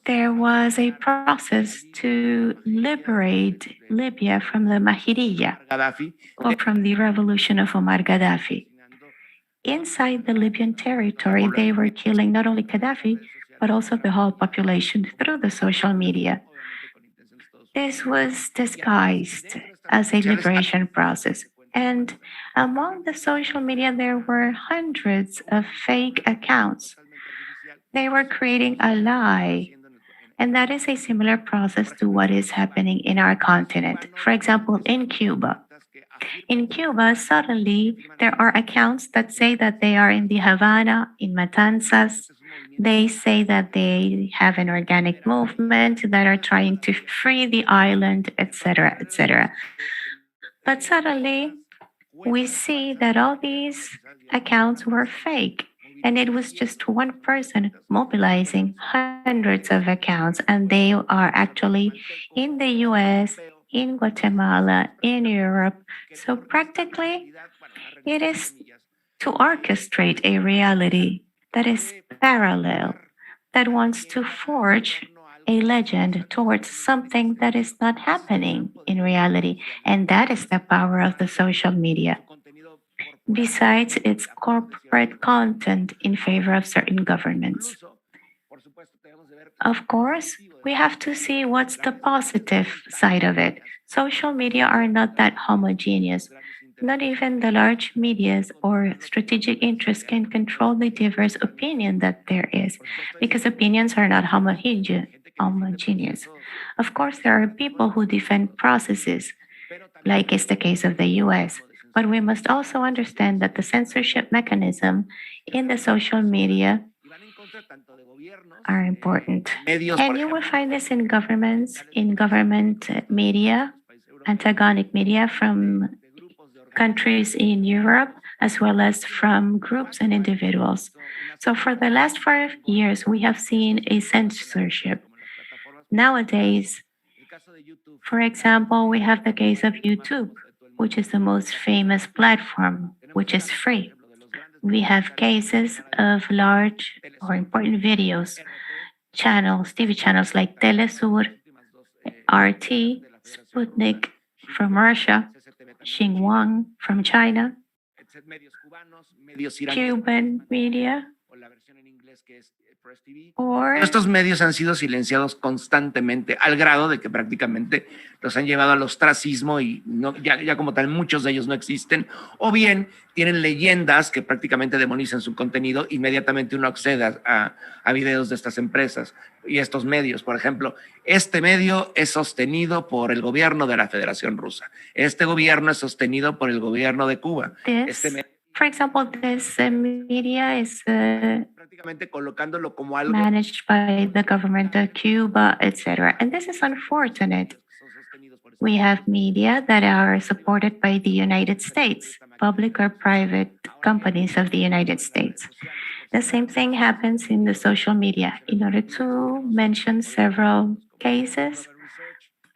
there was a process to liberate Libya from the Mahiriyya, or from the revolution of Omar Gaddafi. Inside the Libyan territory, they were killing not only Gaddafi, but also the whole population through the social media. This was disguised as a liberation process. And among the social media, there were hundreds of fake accounts. They were creating a lie. And that is a similar process to what is happening in our continent. For example, in Cuba. In Cuba, suddenly there are accounts that say that they are in the Havana, in Matanzas. They say that they have an organic movement that are trying to free the island, etc., etc. But suddenly we see that all these accounts were fake. And it was just one person mobilizing hundreds of accounts, and they are actually in the US, in Guatemala, in Europe. So practically, it is to orchestrate a reality that is parallel, that wants to forge a legend towards something that is not happening in reality. And that is the power of the social media. Besides its corporate content in favor of certain governments. Of course, we have to see what's the positive side of it. Social media are not that homogeneous. Not even the large medias or strategic interests can control the diverse opinion that there is, because opinions are not homogeneous. Of course, there are people who defend processes, like is the case of the US. But we must also understand that the censorship mechanism in the social media are important. And you will find this in governments, in government media, antagonic media from countries in Europe, as well as from groups and individuals. So for the last 5 years, we have seen a censorship. Nowadays, for example, we have the case of YouTube, which is the most famous platform, which is free. We have cases of large or important videos, channels, TV channels like Telesur, RT, Sputnik from Russia, Xinhuang from China, Cuban media, or Estos medios han sido silenciados constantemente al grado de que prácticamente los han llevado al ostracismo y no, ya como tal muchos de ellos no existen, o bien tienen leyendas que prácticamente demonizan su contenido. Inmediatamente uno accede a videos de estas empresas y estos medios. Por ejemplo, este medio es sostenido por el gobierno de la Federación Rusa. Este gobierno es sostenido por el gobierno de Cuba. For example, this media is colocándolo como algo managed by the government of Cuba, etc. And this is unfortunate. We have media that are supported by the United States, public or private companies of the United States. The same thing happens in the social media. In order to mention several cases,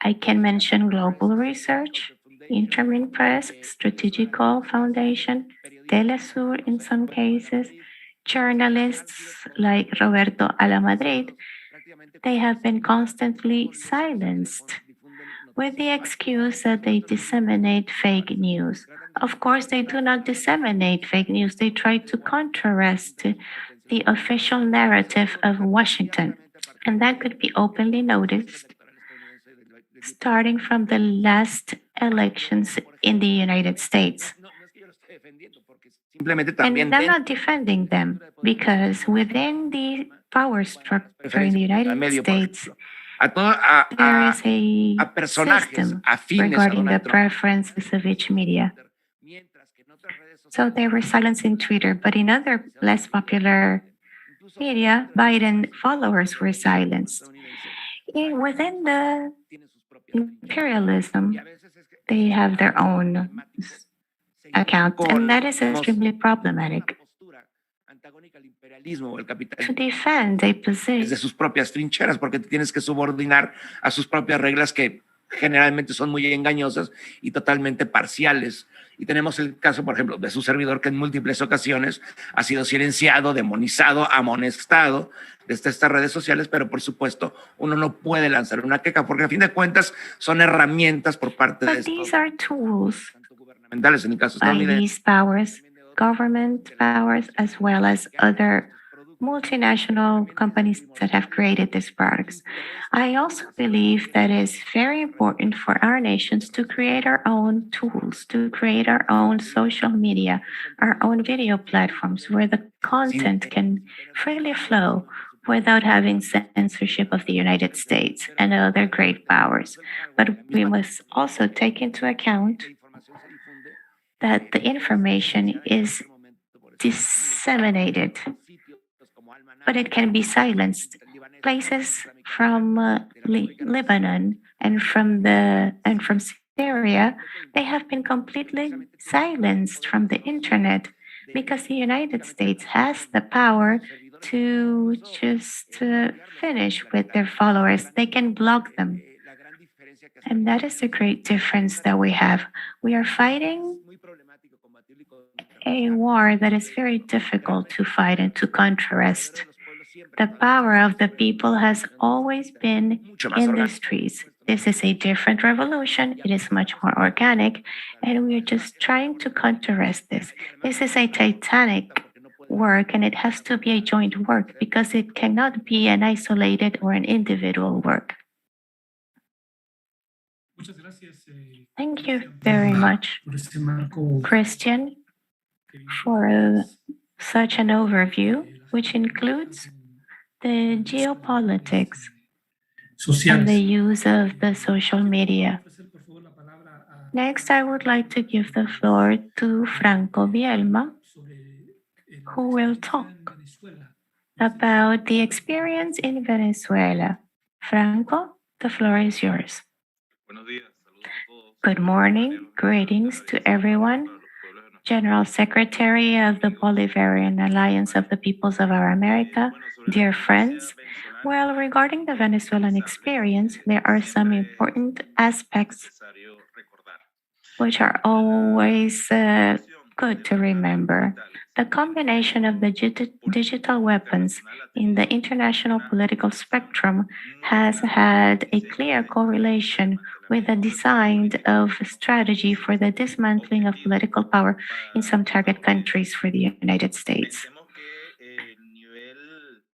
I can mention Global Research, Intermin Press, Strategical Foundation, Telesur in some cases, journalists like Roberto Alamadrid. They have been constantly silenced with the excuse that they disseminate fake news. Of course, they do not disseminate fake news. They try to contrast the official narrative of Washington. And that could be openly noticed starting from the last elections in the United States. And I'm not defending them because within the power structure in the United States, there is a system regarding the preferences of each media. So they were silenced in Twitter, but in other less popular media, Biden followers were silenced. Within the imperialism, they have their own account, and that is extremely problematic. To defend a position desde sus propias trincheras, porque te tienes que subordinar a sus propias reglas que generalmente son muy engañosas y totalmente parciales. Y tenemos el caso, por ejemplo, de su servidor, que en múltiples ocasiones ha sido silenciado, demonizado, amonestado desde estas redes sociales, pero por supuesto uno no puede lanzar una queja porque a fin de cuentas son herramientas por parte de But these are tools gubernamentales, en el caso by estadounidense. these powers, government powers, as well as other multinational companies that have created these products. I also believe that it's very important for our nations to create our own tools, to create our own social media, our own video platforms where the content can freely flow without having censorship of the United States and other great powers. But we must also take into account that the information is disseminated, but it can be silenced. Places from Lebanon and from Syria, they have been completely silenced from the internet because the United States has the power to just finish with their followers. They can block them. And that is the great difference that we have. We are fighting a war that is very difficult to fight and to contrast. The power of the people has always been in the streets. This is a different revolution. It is much more organic, and we are just trying to contrast this. This is a titanic work, and it has to be a joint work because it cannot be an isolated or an individual work. Thank you very much, Christian, for such an overview, which includes the geopolitics and the use of the social media. Next, I would like to give the floor to Franco Bielma, who will talk about the experience in Venezuela. Franco, the floor is yours. Good morning, greetings to everyone. General Secretary of the Bolivarian Alliance of the Peoples of Our America, dear friends. Well, regarding the Venezuelan experience, there are some important aspects which are always good to remember. The combination of the digital weapons in the international political spectrum has had a clear correlation with the design of strategy for the dismantling of political power in some target countries for the United States.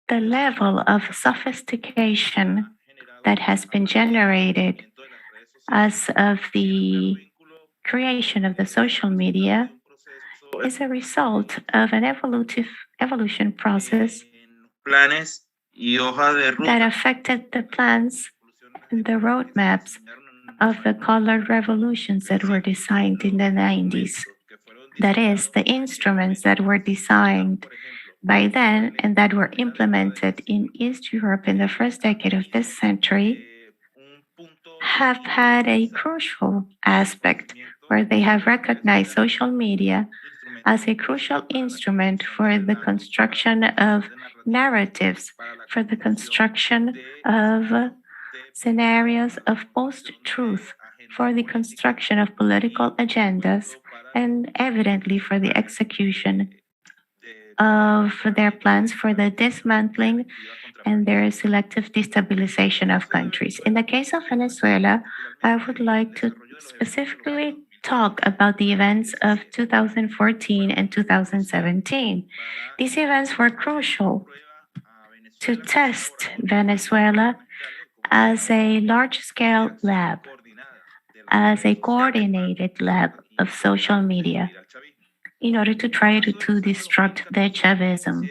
The level of sophistication that has been generated as of the creation of the social media is a result of an evolution process that affected the plans and the roadmaps of the colored revolutions that were designed in the 90s. That is, the instruments that were designed by then and that were implemented in East Europe in the first decade of this century have had a crucial aspect where they have recognized social media as a crucial instrument for the construction of narratives, for the construction of scenarios of post-truth, for the construction of political agendas, and evidently for the execution of their plans for the dismantling and their selective destabilization of countries. In the case of Venezuela, I would like to specifically talk about the events of 2014 and 2017. These events were crucial to test Venezuela as a large-scale lab, as a coordinated lab of social media in order to try to destruct the Chavism.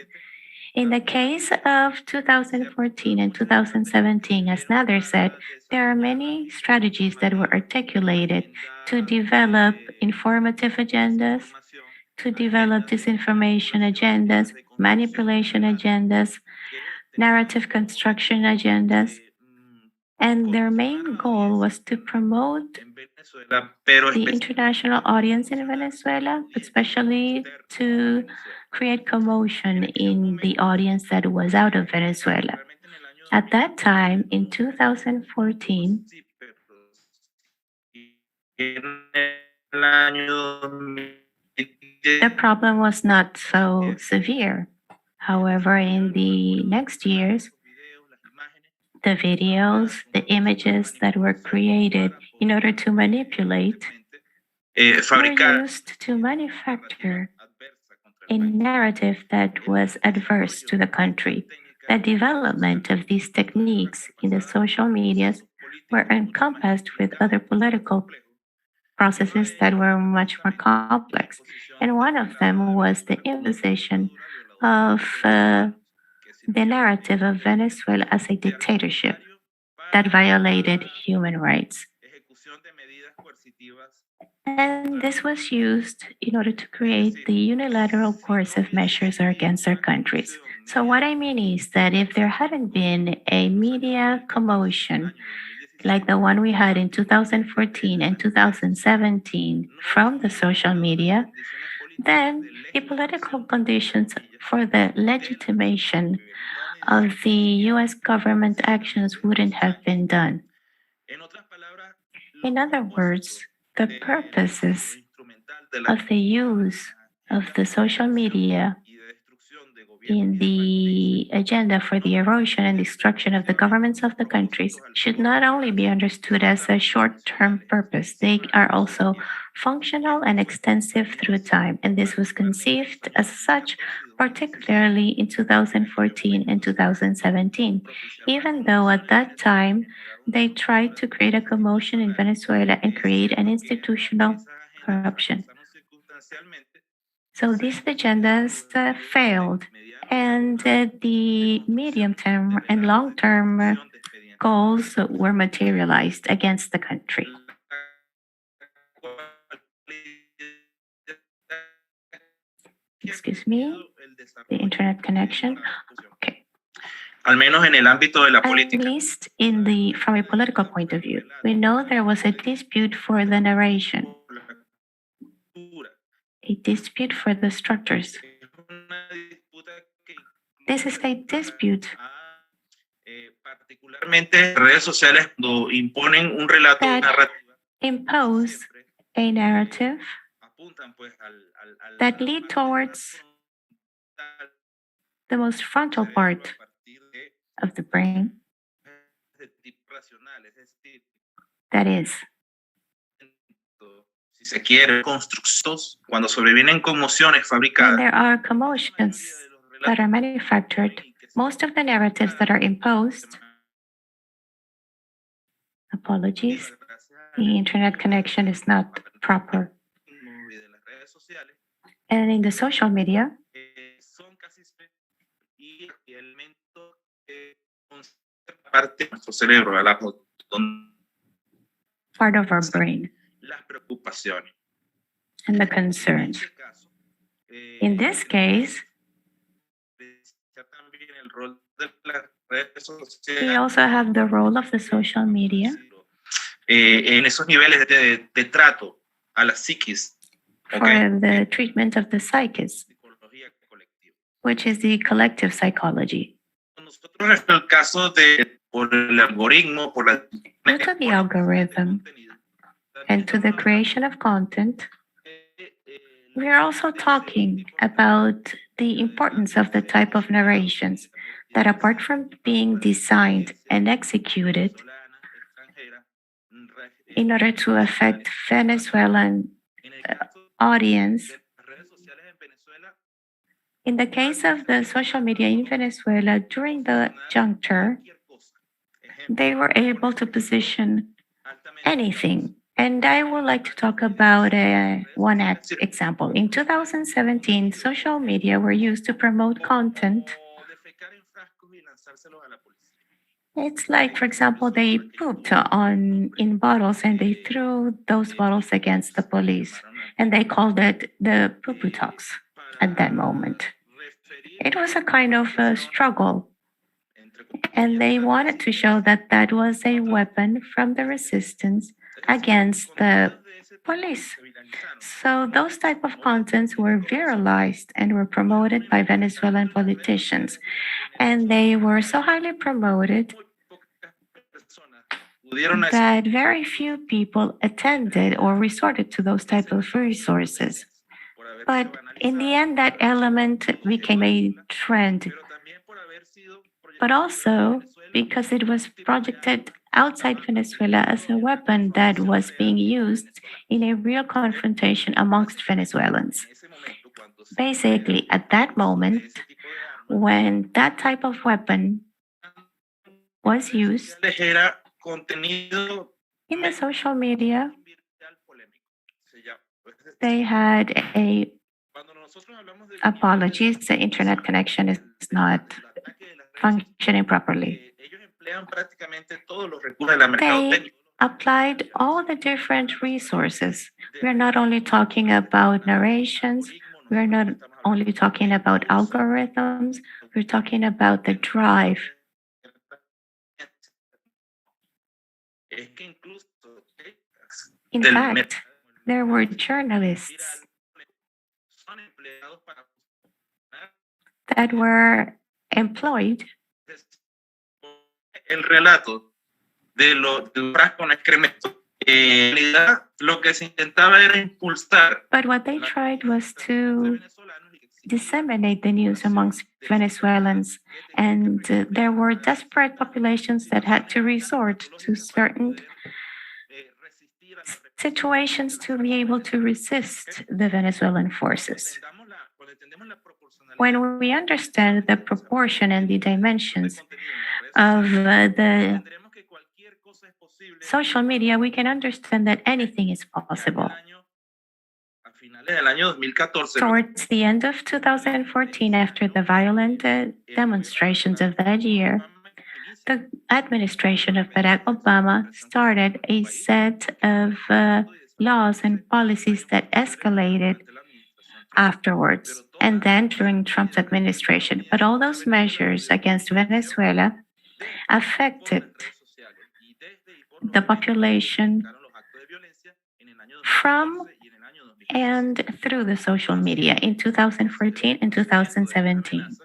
In the case of 2014 and 2017, as Nader said, there are many strategies that were articulated to develop informative agendas, to develop disinformation agendas, manipulation agendas, narrative construction agendas. And their main goal was to promote the international audience in Venezuela, especially to create commotion in the audience that was out of Venezuela. At that time, in 2014, the problem was not so severe. However, in the next years, the videos, the images that were created in order to manipulate were used to manufacture a narrative that was adverse to the country. The development of these techniques in the social medias were encompassed with other political processes that were much more complex. And one of them was the imposition of the narrative of Venezuela as a dictatorship that violated human rights. And this was used in order to create the unilateral coercive measures against their countries. So, what I mean is that if there hadn't been a media commotion like the one we had in 2014 and 2017 from the social media, then the political conditions for the legitimation of the US government actions wouldn't have been done. In other words, the purposes of the use of the social media in the agenda for the erosion and destruction of the governments of the countries should not only be understood as a short term purpose, they are also functional and extensive through time. And this was conceived as such, particularly in 2014 and 2017, even though at that time they tried to create a commotion in Venezuela and create an institutional corruption. So these agendas failed, and the medium term and long term goals were materialized against the country. Excuse me, the internet connection. Okay. Al menos en el ámbito de la At política. least from a political point of view, we know there was a dispute for the narration, a dispute for the structures. This is a dispute Particularmente redes sociales cuando imponen un relato that impose a narrative that lead towards the most frontal part of the brain, that is, si se quiere, constructos cuando sobrevienen conmociones when fabricadas. there are commotions that are manufactured, most of the narratives that are imposed, apologies, the internet connection is not proper. And in the social media, Parte de nuestro cerebro, part of our brain, las preocupaciones. and the concerns. In this case, we also have the role of the social media en esos niveles de trato a la psiquis, for the treatment of the psyches, which is the collective psychology. Nosotros en el caso de por el algoritmo, por la Due to the algorithm and to the creation of content, we are also talking about the importance of the type of narrations that, apart from being designed and executed in order to affect Venezuelan audience, in the case of the social media in Venezuela during the juncture, they were able to position anything. And I would like to talk about one example. In 2017, social media were used to promote content. It's like, for example, they pooped in bottles and they threw those bottles against the police, and they called it the poo-poo talks at that moment. It was a kind of a struggle, and they wanted to show that that was a weapon from the resistance against the police. So those type of contents were viralized and were promoted by Venezuelan politicians, and they were so highly promoted that very few people attended or resorted to those type of resources. But in the end, that element became a trend, but also because it was projected outside Venezuela as a weapon that was being used in a real confrontation amongst Venezuelans. Basically, at that moment, when that type of weapon was used in the social media, they had a apologies, the internet connection is not functioning properly. They applied all the different resources. We're not only talking about narrations, we're not only talking about algorithms, we're talking about the drive. In fact, there were journalists that were employed el relato del frasco no excremento. En realidad, lo que se intentaba era impulsar. But what they tried was to disseminate the news amongst Venezuelans, and there were desperate populations that had to resort to certain situations to be able to resist the Venezuelan forces. When we understand the proportion and the dimensions of the social media, we can understand that anything is possible. Towards the end of 2014, after the violent demonstrations of that year, the administration of Barack Obama started a set of laws and policies that escalated afterwards and then during Trump's administration. But all those measures against Venezuela affected the population from and through the social media in 2014 and 2017.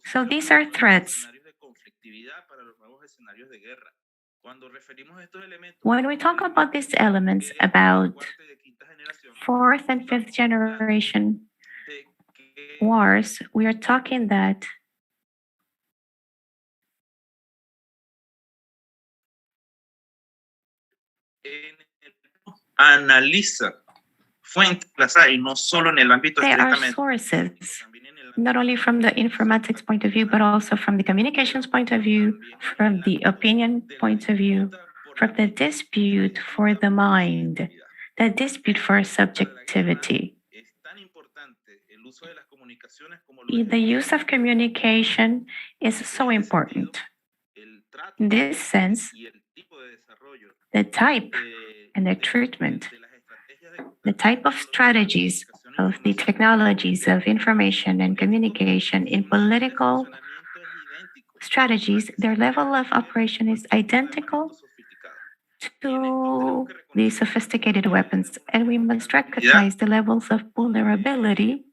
So these are threats. When we talk about these elements about fourth and fifth generation wars, we are talking that analiza fuentes y no solo en el ámbito there are sources, not only from the informatics point of view, but also from the communications point of view, from the opinion point of view, from the dispute for the mind, the dispute for subjectivity. The use of communication is so important. In this sense, the type and the treatment, the type of strategies of the technologies of information and communication in political strategies, their level of operation is identical to the sophisticated weapons, and we must recognize the levels of vulnerability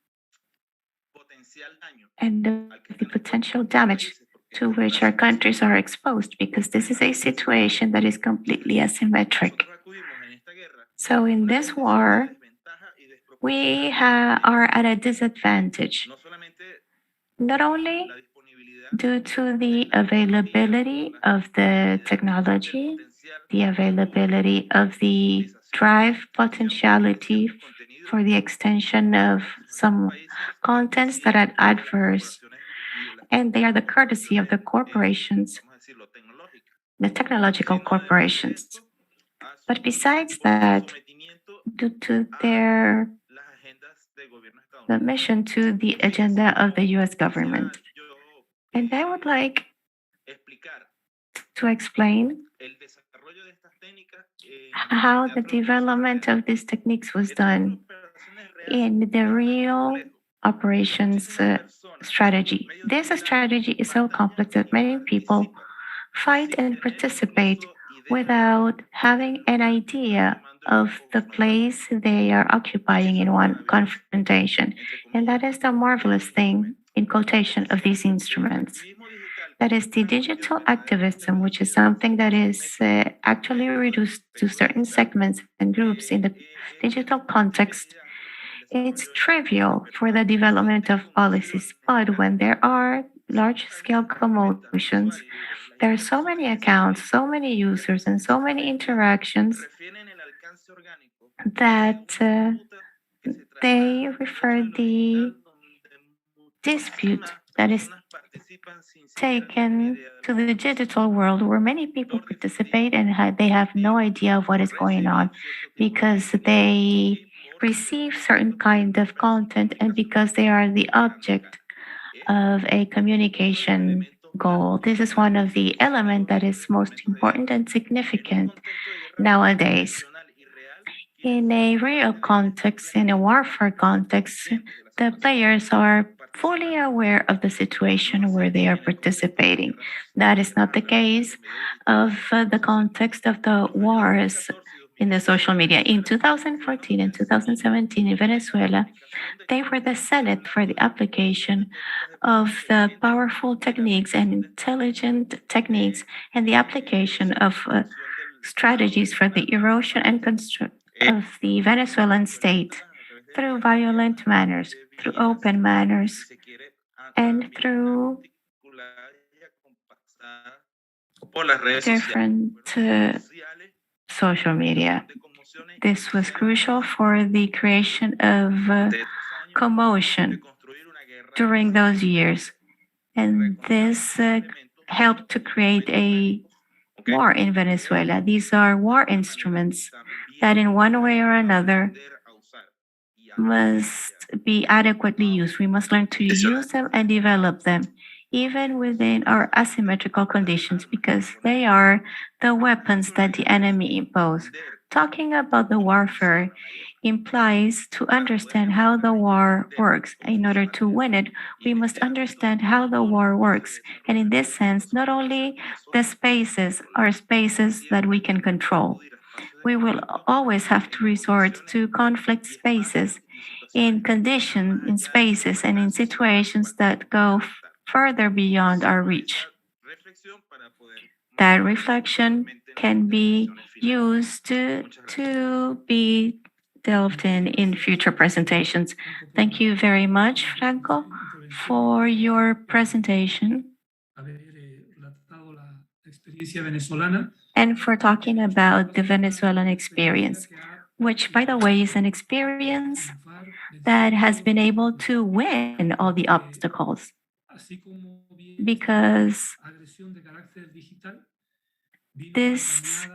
and the potential damage to which our countries are exposed, because this is a situation that is completely asymmetric. So in this war, we are at a disadvantage, not only due to the availability of the technology, the availability of the drive potentiality for the extension of some contents that are adverse, and they are the courtesy of the corporations, the technological corporations. But besides that, due to their submission to the agenda of the US government. And I would like to explain how the development of these techniques was done in the real operations strategy. This strategy is so complex that many people fight and participate without having an idea of the place they are occupying in one confrontation. And that is the marvelous thing, in quotation, of these instruments. That is the digital activism, which is something that is actually reduced to certain segments and groups in the digital context. It's trivial for the development of policies, but when there are large scale commotions, there are so many accounts, so many users, and so many interactions that they refer the dispute that is taken to the digital world where many people participate and they have no idea of what is going on because they receive certain kind of content and because they are the object of a communication goal. This is one of the elements that is most important and significant nowadays. In a real context, in a warfare context, the players are fully aware of the situation where they are participating. That is not the case of the context of the wars in the social media. In 2014 and 2017 in Venezuela, they were the Senate for the application of the powerful techniques and intelligent techniques and the application of strategies for the erosion and construction of the Venezuelan state through violent manners, through open manners, and through different social media. This was crucial for the creation of commotion during those years. And this helped to create a war in Venezuela. These are war instruments that, in one way or another, must be adequately used. We must learn to use them and develop them, even within our asymmetrical conditions, because they are the weapons that the enemy impose. Talking about the warfare implies to understand how the war works. In order to win it, we must understand how the war works. And in this sense, not only the spaces are spaces that we can control. We will always have to resort to conflict spaces in conditions, in spaces, and in situations that go further beyond our reach. That reflection can be used to be delved in future presentations. Thank you very much, Franco, for your presentation and for talking about the Venezuelan experience, which, by the way, is an experience that has been able to win all the obstacles because this,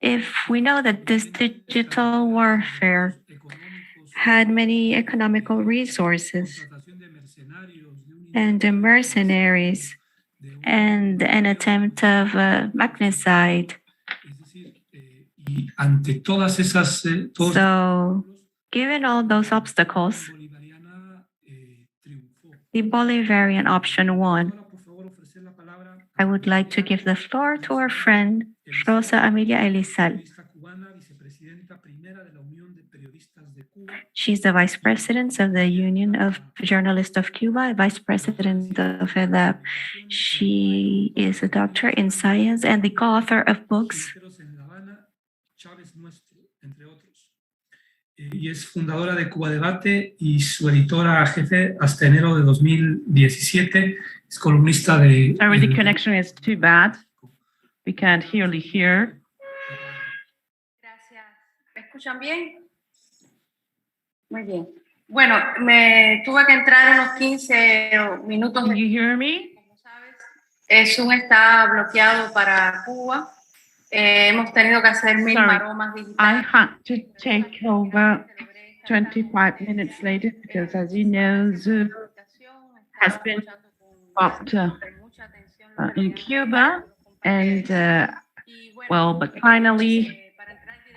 if we know that this digital warfare had many economical resources and the mercenaries and an attempt of magnicide. So, given all those obstacles, the Bolivarian option won. I would like to give the floor to our friend Rosa Amelia Elizal. She's the Vice President of the Union of Journalists of Cuba, Vice President of ELAB. She is a doctor in science and the co-author of books. Y es fundadora de Cuba Debate y su editora jefe hasta enero de 2017. Es columnista de... Sorry, the connection is too bad. We can't really hear. Gracias. ¿Me escuchan bien? Muy bien. Bueno, me tuve que entrar unos 15 minutos. Can you hear me? Como sabes, Zoom está bloqueado para Cuba. Hemos tenido que hacer 1000 maromas digitales. I had to take over 25 minutes later because, as you know, Zoom has been stopped in Cuba. And, well, but finally,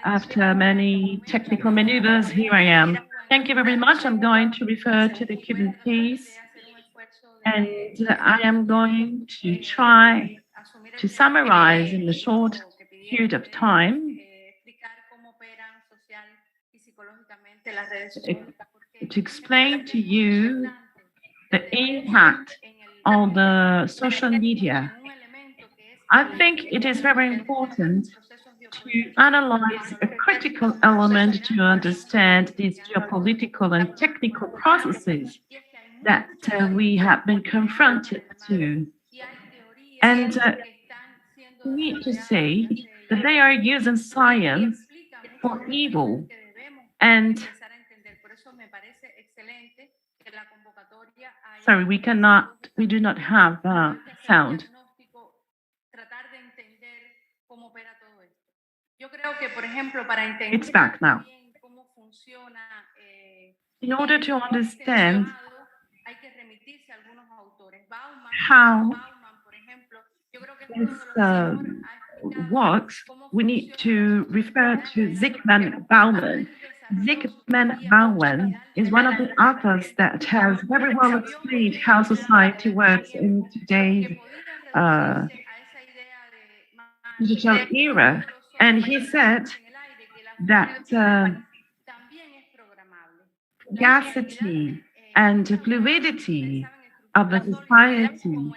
after many technical maneuvers, here I am. Thank you very much. I'm going to refer to the Cuban case. And I am going to try to summarize in a short period of time to explain to you the impact all the social media. I think it is very important to analyze a critical element to understand these geopolitical and technical processes that we have been confronted to. And we need to say that they are using science for evil. And sorry, we do not have sound. It's back now. In order to understand how this works, we need to refer to Zygmunt Bauman. Zygmunt Bauman is one of the authors that has very well explained how society works in today's digital era. And he said that fugacity and fluidity of the society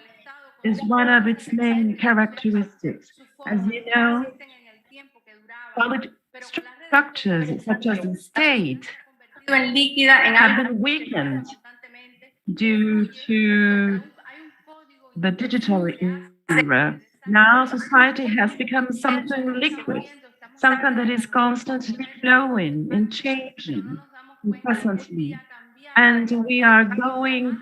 is one of its main characteristics. As you know, solid structures such as the state have been weakened due to the digital era. Now society has become something liquid, something that is constantly flowing and changing incessantly. And we are going,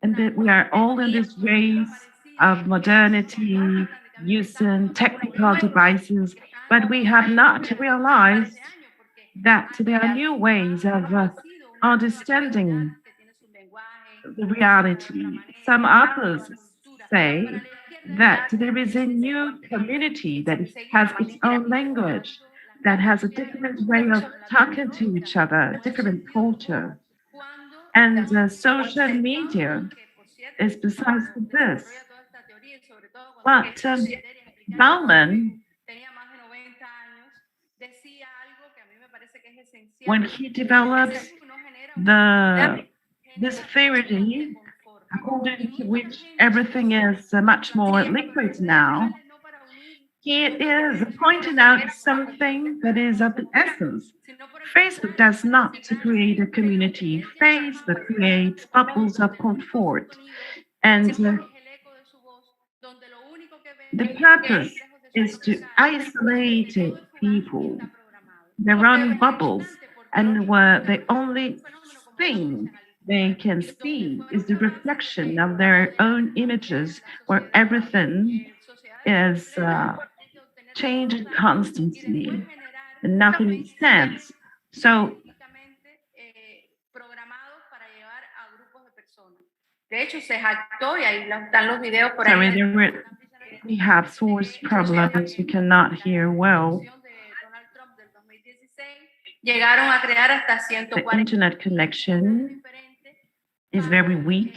and that we are all in this race of modernity, using technical devices, but we have not realized that there are new ways of understanding the reality. Some authors say that there is a new community that has its own language, that has a different way of talking to each other, different culture. And social media is precisely this. But Bauman, when he develops this theory, according to which everything is much more liquid now, he is pointing out something that is of the essence. Facebook does not create a community. Facebook creates bubbles of comfort. And the purpose is to isolate people. They run bubbles, and where the only thing they can see is the reflection of their own images, where everything is changing constantly and nothing stands. So sorry, we have source problems. We cannot hear well. The internet connection is very weak.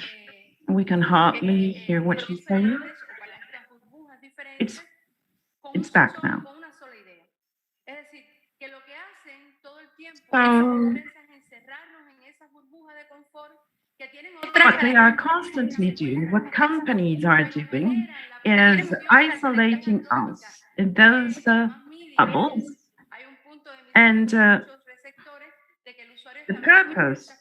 We can hardly hear what she's saying. It's back now. So what they are constantly doing, what companies are doing, is isolating us in those bubbles. And the purpose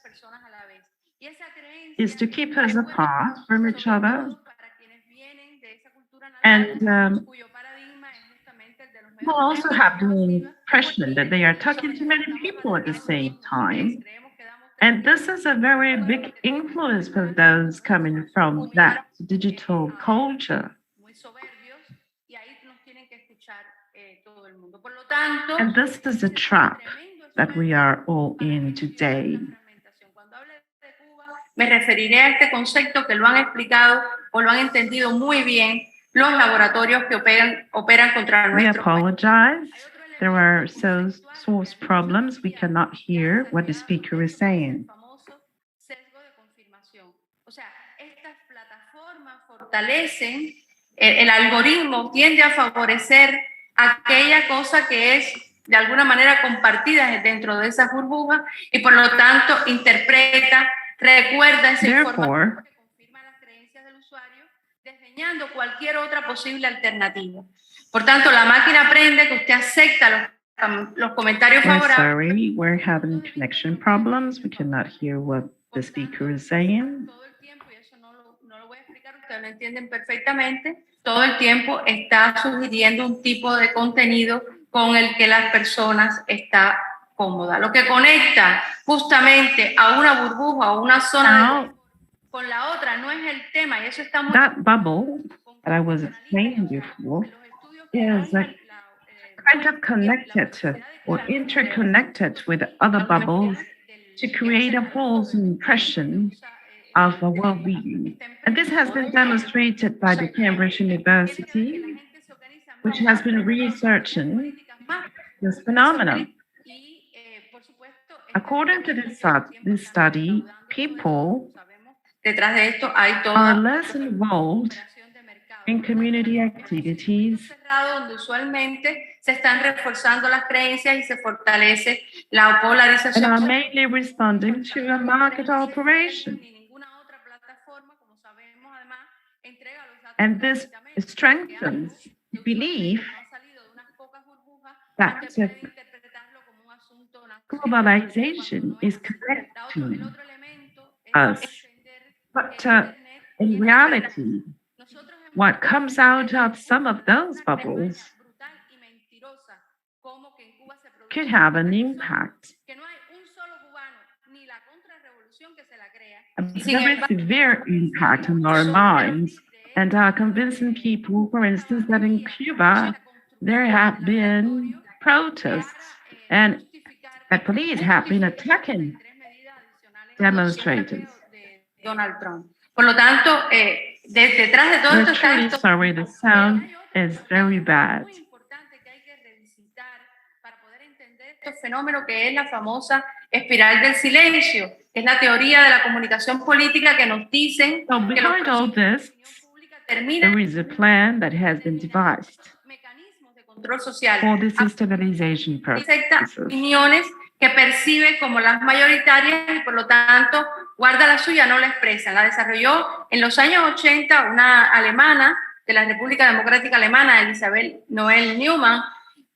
is to keep us apart from each other. And we'll also have the impression that they are talking to many people at the same time. And this is a very big influence for those coming from that digital culture. And this is a trap that we are all in today. Me referiré a este concepto que lo han explicado o lo han entendido muy bien los laboratorios que operan contra We nuestro país. apologize. There are source problems. We cannot hear what the speaker is saying. Fortalecen, el algoritmo tiende a favorecer aquella cosa que es de alguna manera compartida dentro de esas burbujas y por lo tanto interpreta, recuerda esa información que confirma las creencias de diseñando cualquier otra posible alternativa. Por tanto, la máquina aprende que usted acepta los comentarios We're favorables. sorry, we're having connection problems. We cannot hear what the speaker is saying. Todo el tiempo, y eso no lo voy a explicar, ustedes lo entienden perfectamente, todo el tiempo está sugiriendo un tipo de contenido con el que las personas están cómodas. Lo que conecta justamente a una burbuja o una zona de con la otra no es el tema, y eso está muy... That bubble that I was explaining before is kind of connected to or interconnected with other bubbles to create a false impression of a well-being. And this has been demonstrated by the Cambridge University, which has been researching this phenomenon. According to this study, people Detrás de esto hay are less involved in community activities, donde usualmente se están reforzando las creencias y se fortalece la polarización. and are mainly responding to a market operation. And this strengthens belief that globalization is connecting us. But in reality, what comes out of some of those bubbles could have an impact, a very severe impact on our minds, and are convincing people, for instance, that in Cuba there have been protests and that police have been attacking demonstrators. Donald Trump. Por lo tanto, detrás de todo We're esto truly está sorry, the sound is very bad. muy importante que hay que revisitar para poder entender este fenómeno que es la famosa espiral del silencio, que es la teoría de la comunicación política que nos dicen So que los behind all this, terminan there is a plan that has been devised mecanismos de control social. for this destabilization Acepta purposes. opiniones que percibe como las mayoritarias y por lo tanto guarda la suya, no la expresa. La desarrolló en los años 80 una alemana de la República Democrática Alemana, Elisabeth Noel Neumann,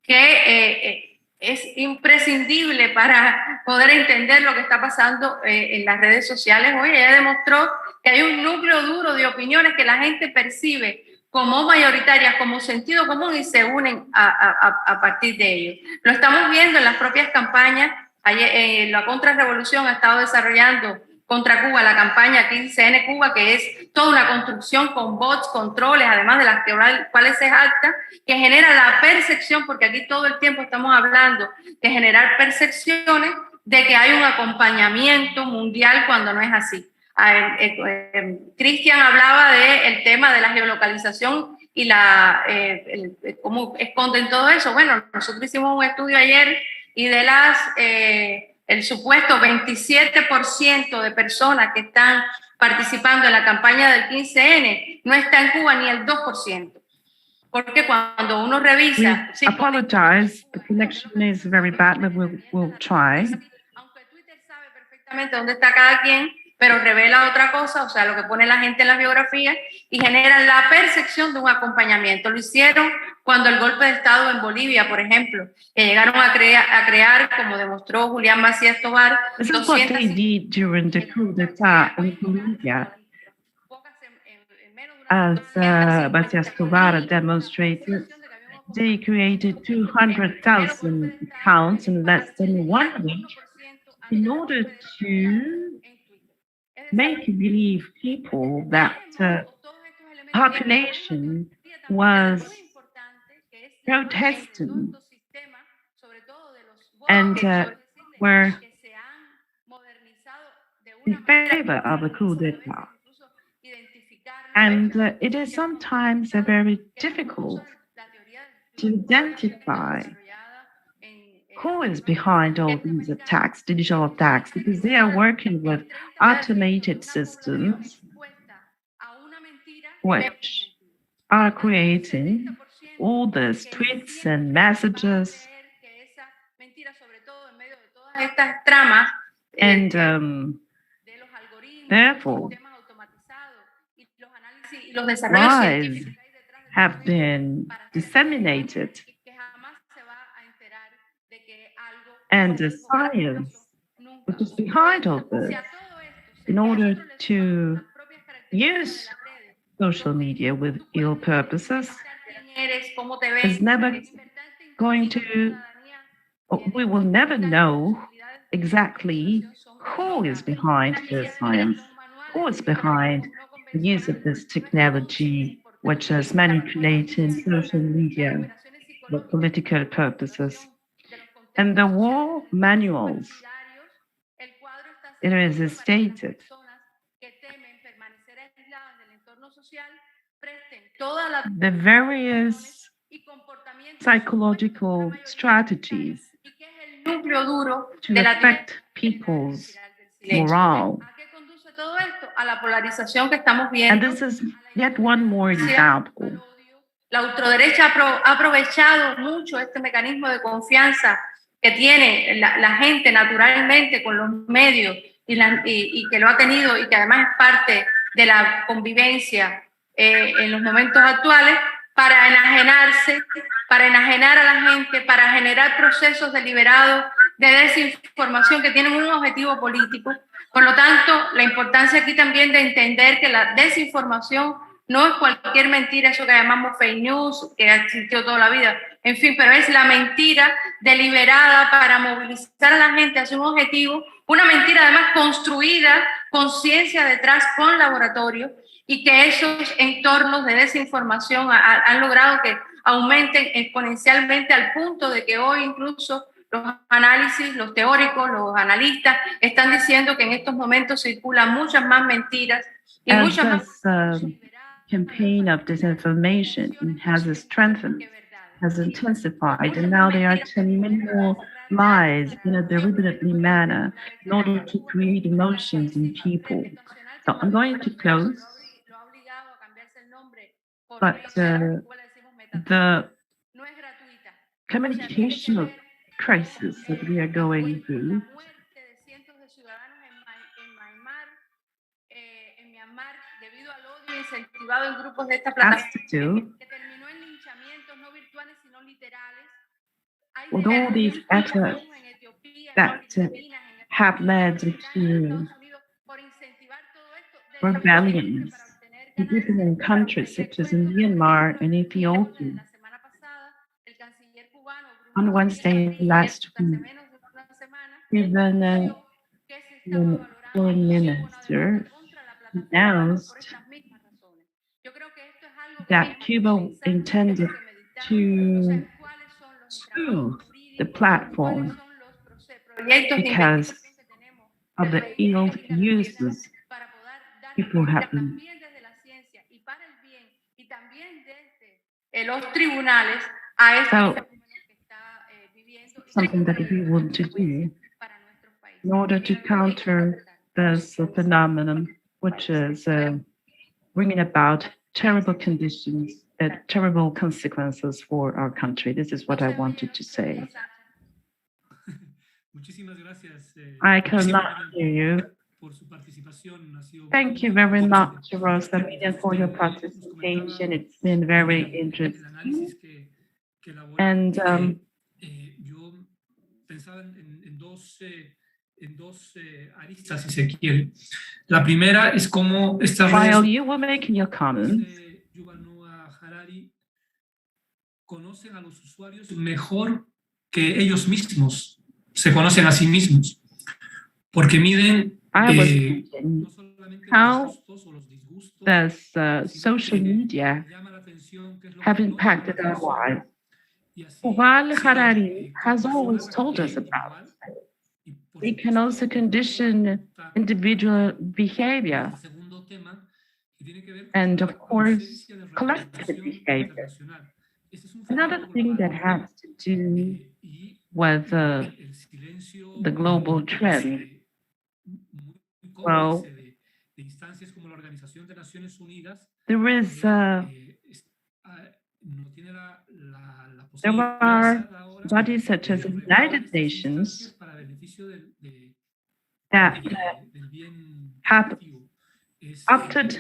que es imprescindible para poder entender lo que está pasando en las redes sociales hoy. Ella demostró que hay un núcleo duro de opiniones que la gente percibe como mayoritarias, como sentido común y se unen a partir de ello. Lo estamos viendo en las propias campañas. La contrarrevolución ha estado desarrollando contra Cuba la campaña 15N Cuba, que es toda una construcción con bots, controles, además de las cuales se jacta, que genera la percepción, porque aquí todo el tiempo estamos hablando de generar percepciones de que hay un acompañamiento mundial cuando no es así. Cristian hablaba del tema de la geolocalización y cómo esconden todo eso. Bueno, nosotros hicimos un estudio ayer y de el supuesto 27% de personas que están participando en la campaña del 15N no está en Cuba ni el 2%. Porque cuando uno revisa... We apologize, the connection is very bad, but we'll try. Aunque Twitter sabe perfectamente dónde está cada quien, pero revela otra cosa, o sea, lo que pone la gente en las biografías y genera la percepción de un acompañamiento. Lo hicieron cuando el golpe de Estado en Bolivia, por ejemplo, que llegaron a crear, como demostró Julián Macías Tobar, This is what they did during the coup d'etat in Bolivia. As Macías Tobar demonstrated, they created 200,000 accounts in less than 1 week in order to make believe people that population was protesting and were in favor of a coup d'etat. And it is sometimes very difficult to identify who is behind all these attacks, digital attacks, because they are working with automated systems which are creating all these tweets and messages. And therefore, los desarrollos lies científicos have been disseminated, and the science which is behind all this, in order to use social media with ill purposes, is never going to, we will never know exactly who is behind the science, who is behind the use of this technology, which is manipulating social media for political purposes. And the war manuals, it is stated the various psychological strategies to affect people's morale. And this is yet one more example. La ultraderecha ha aprovechado mucho este mecanismo de confianza que tiene la gente naturalmente con los medios y que lo ha tenido y que además es parte de la convivencia en los momentos actuales para enajenarse, para enajenar a la gente, para generar procesos deliberados de desinformación que tienen un objetivo político. Por lo tanto, la importancia aquí también de entender que la desinformación no es cualquier mentira, eso que llamamos fake news, que ha existido toda la vida, en fin, pero es la mentira deliberada para movilizar a la gente hacia un objetivo, una mentira además construida con ciencia detrás, con laboratorio, y que esos entornos de desinformación han logrado que aumenten exponencialmente al punto de que hoy incluso los análisis, los teóricos, los analistas están diciendo que en estos momentos circulan muchas más mentiras y muchas más... campaign of disinformation has strengthened, has intensified, and now they are telling many more lies in a deliberately manner in order to create emotions in people. So I'm going to close, but the communicational crisis that we are going through has to do with all these efforts that have led to rebellions in different countries such as in Myanmar and Ethiopia. On Wednesday last week, even the foreign minister announced that Cuba intended to sue the platform because of the ill uses people have been. So, something that we want to do in order to counter this phenomenon, which is bringing about terrible conditions and terrible consequences for our country. This is what I wanted to say. I cannot hear you. Thank you very much, Rosa, for your participation. It's been very interesting. And en dos aristas, si se quiere. La primera es cómo estas while you were making your comments, conocen a los usuarios mejor que ellos mismos se conocen a sí mismos, porque miden no solamente how does social media have impacted our lives. Yuval Harari has always told us about it. It can also condition individual behavior and, of course, collective behavior. Another thing that has to do with the global trend, well, there are bodies such as the United Nations that have opted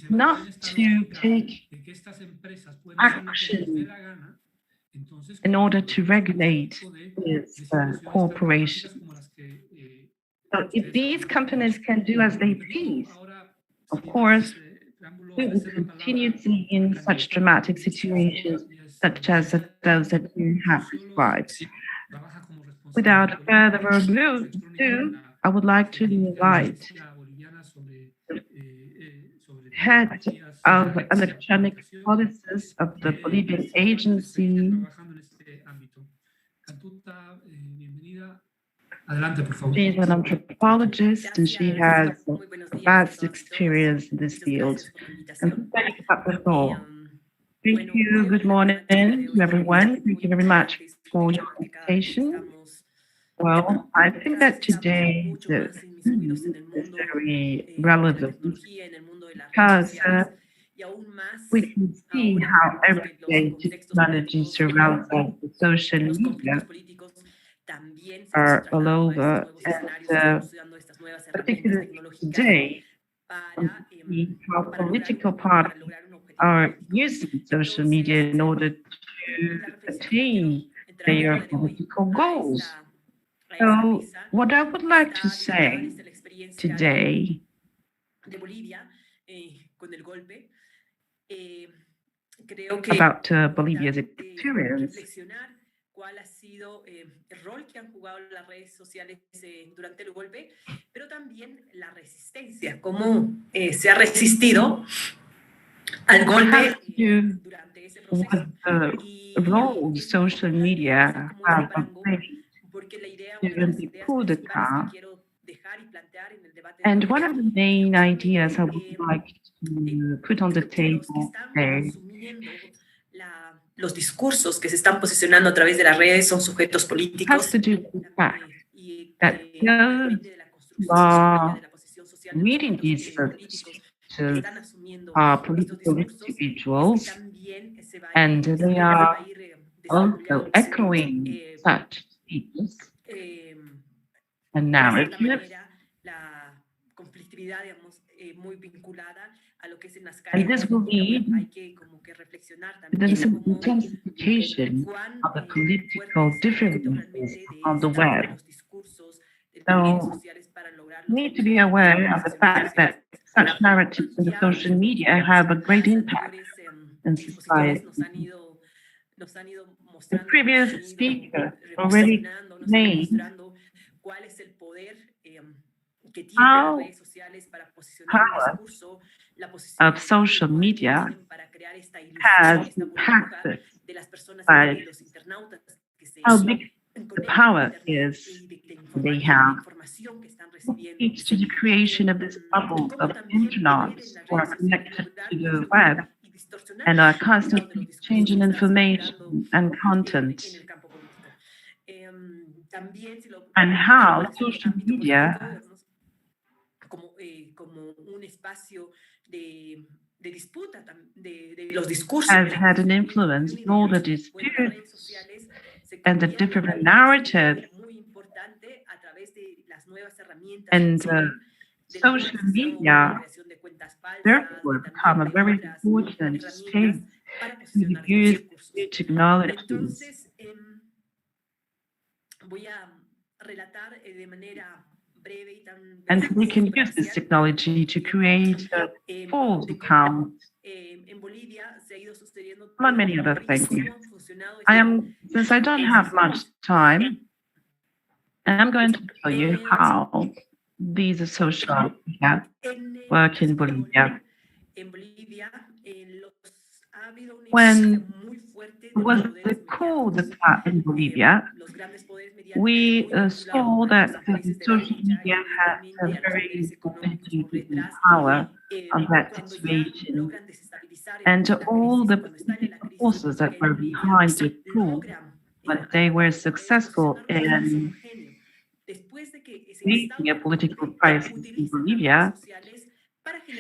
not to take action in order to regulate these corporations. So if these companies can do as they please, of course, we will continue seeing such dramatic situations such as those that you have described. Without further ado, I would like to invite the head of electronic policies of the Bolivian agency. She is an anthropologist and she has a vast experience in this field. And thank you for the floor. Thank you. Good morning to everyone. Thank you very much for your invitation. Well, I think that today the theme is very relevant because we can see how everyday technology surrounds us. The social media are all over, and particularly today, we see how political parties are using social media in order to attain their political goals. So, what I would like to say today about Bolivia's experience cuál ha sido el rol que han jugado las redes sociales durante el golpe, pero también la resistencia, cómo se ha resistido al golpe durante ese proceso. The role social media have played during the coup d'etat. And one of the main ideas I would like to put on the table today los discursos que se están posicionando a través de las redes son sujetos políticos. Has to do with the fact that those who are reading these speeches are political individuals, and they are also echoing such speeches and narratives. And this will lead to the intensification of the political differences on the web. So we need to be aware of the fact that such narratives in the social media have a great impact in society. The previous speaker already explained how power of social media has impacted by how big the power is they have. It leads to the creation of this bubble of internauts who are connected to the web and are constantly exchanging information and content. And how social media has had an influence in all the disputes and the different narratives. And social media therefore become a very important stage to the use of new technologies. And we can use this technology to create a false account, among many other things. Since I don't have much time, I'm going to tell you how these social media work in Bolivia. When it was the coup d'etat in Bolivia, we saw that the social media had a very significant power on that situation. And all the political forces that were behind the coup, but they were successful in creating a political crisis in Bolivia,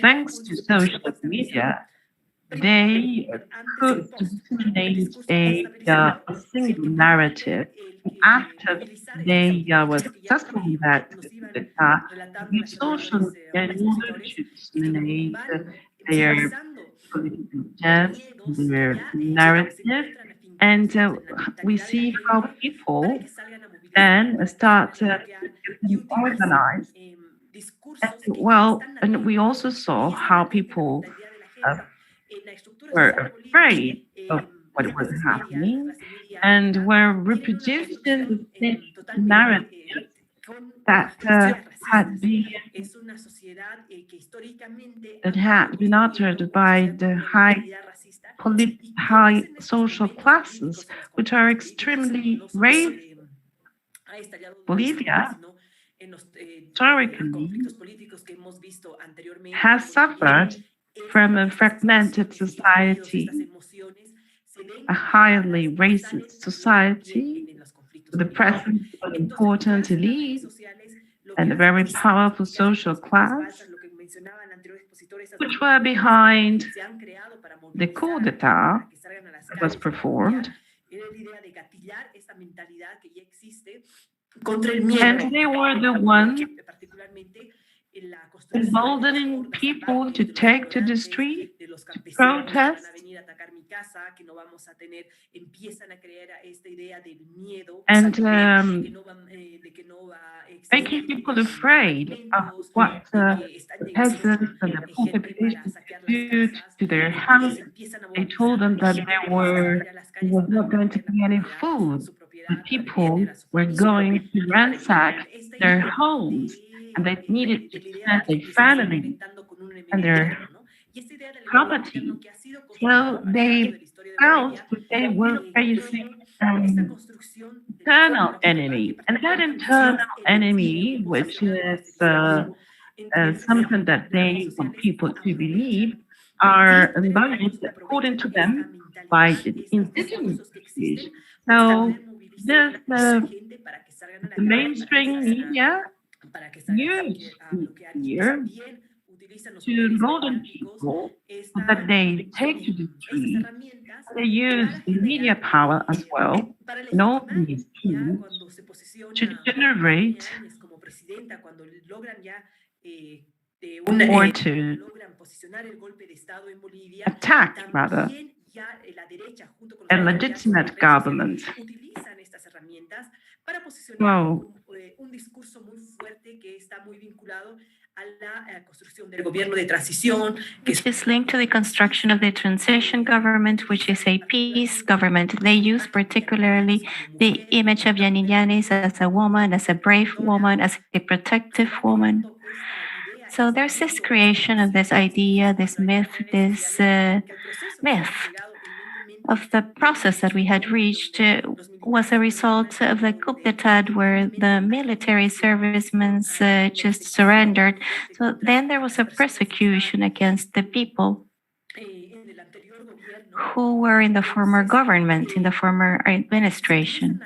thanks to social media, they could disseminate a single narrative. After they were successful in that, use social media in order to disseminate their political jets, their narrative, and we see how people then start getting organized. Well, and we also saw how people uh, were afraid of what was happening and were reproducing the same narrative that had been uttered by the high social classes, which are extremely racist. Bolivia historically has suffered from a fragmented society, a highly racist society, with the presence of an important elite and a very powerful social class, which were behind the coup d'etat that was performed. And they were the ones emboldening people to take to the street to protest and making people afraid of what the peasants and the poor population do to their houses. They told them that there was not going to be any food. The people were going to ransack their homes and they needed to defend their family and their property. So they felt that they were facing an internal enemy. And that internal enemy, which is something that they want people to believe, are embodied, according to them, by the indigenous population. So this the mainstream media use here to embolden people so that they take to the street. They use the media power as well in all these tools to generate or to attack, rather, a legitimate government. Well, which is linked to the construction of the transition government, which is a peace government. They use particularly the image of Yanni as a woman, as a brave woman, as a protective woman. So there's this creation of this idea, this myth of the process that we had reached was a result of the coup d'etat where the military servicemen just surrendered. So then there was a persecution against the people who were in the former government, in the former administration.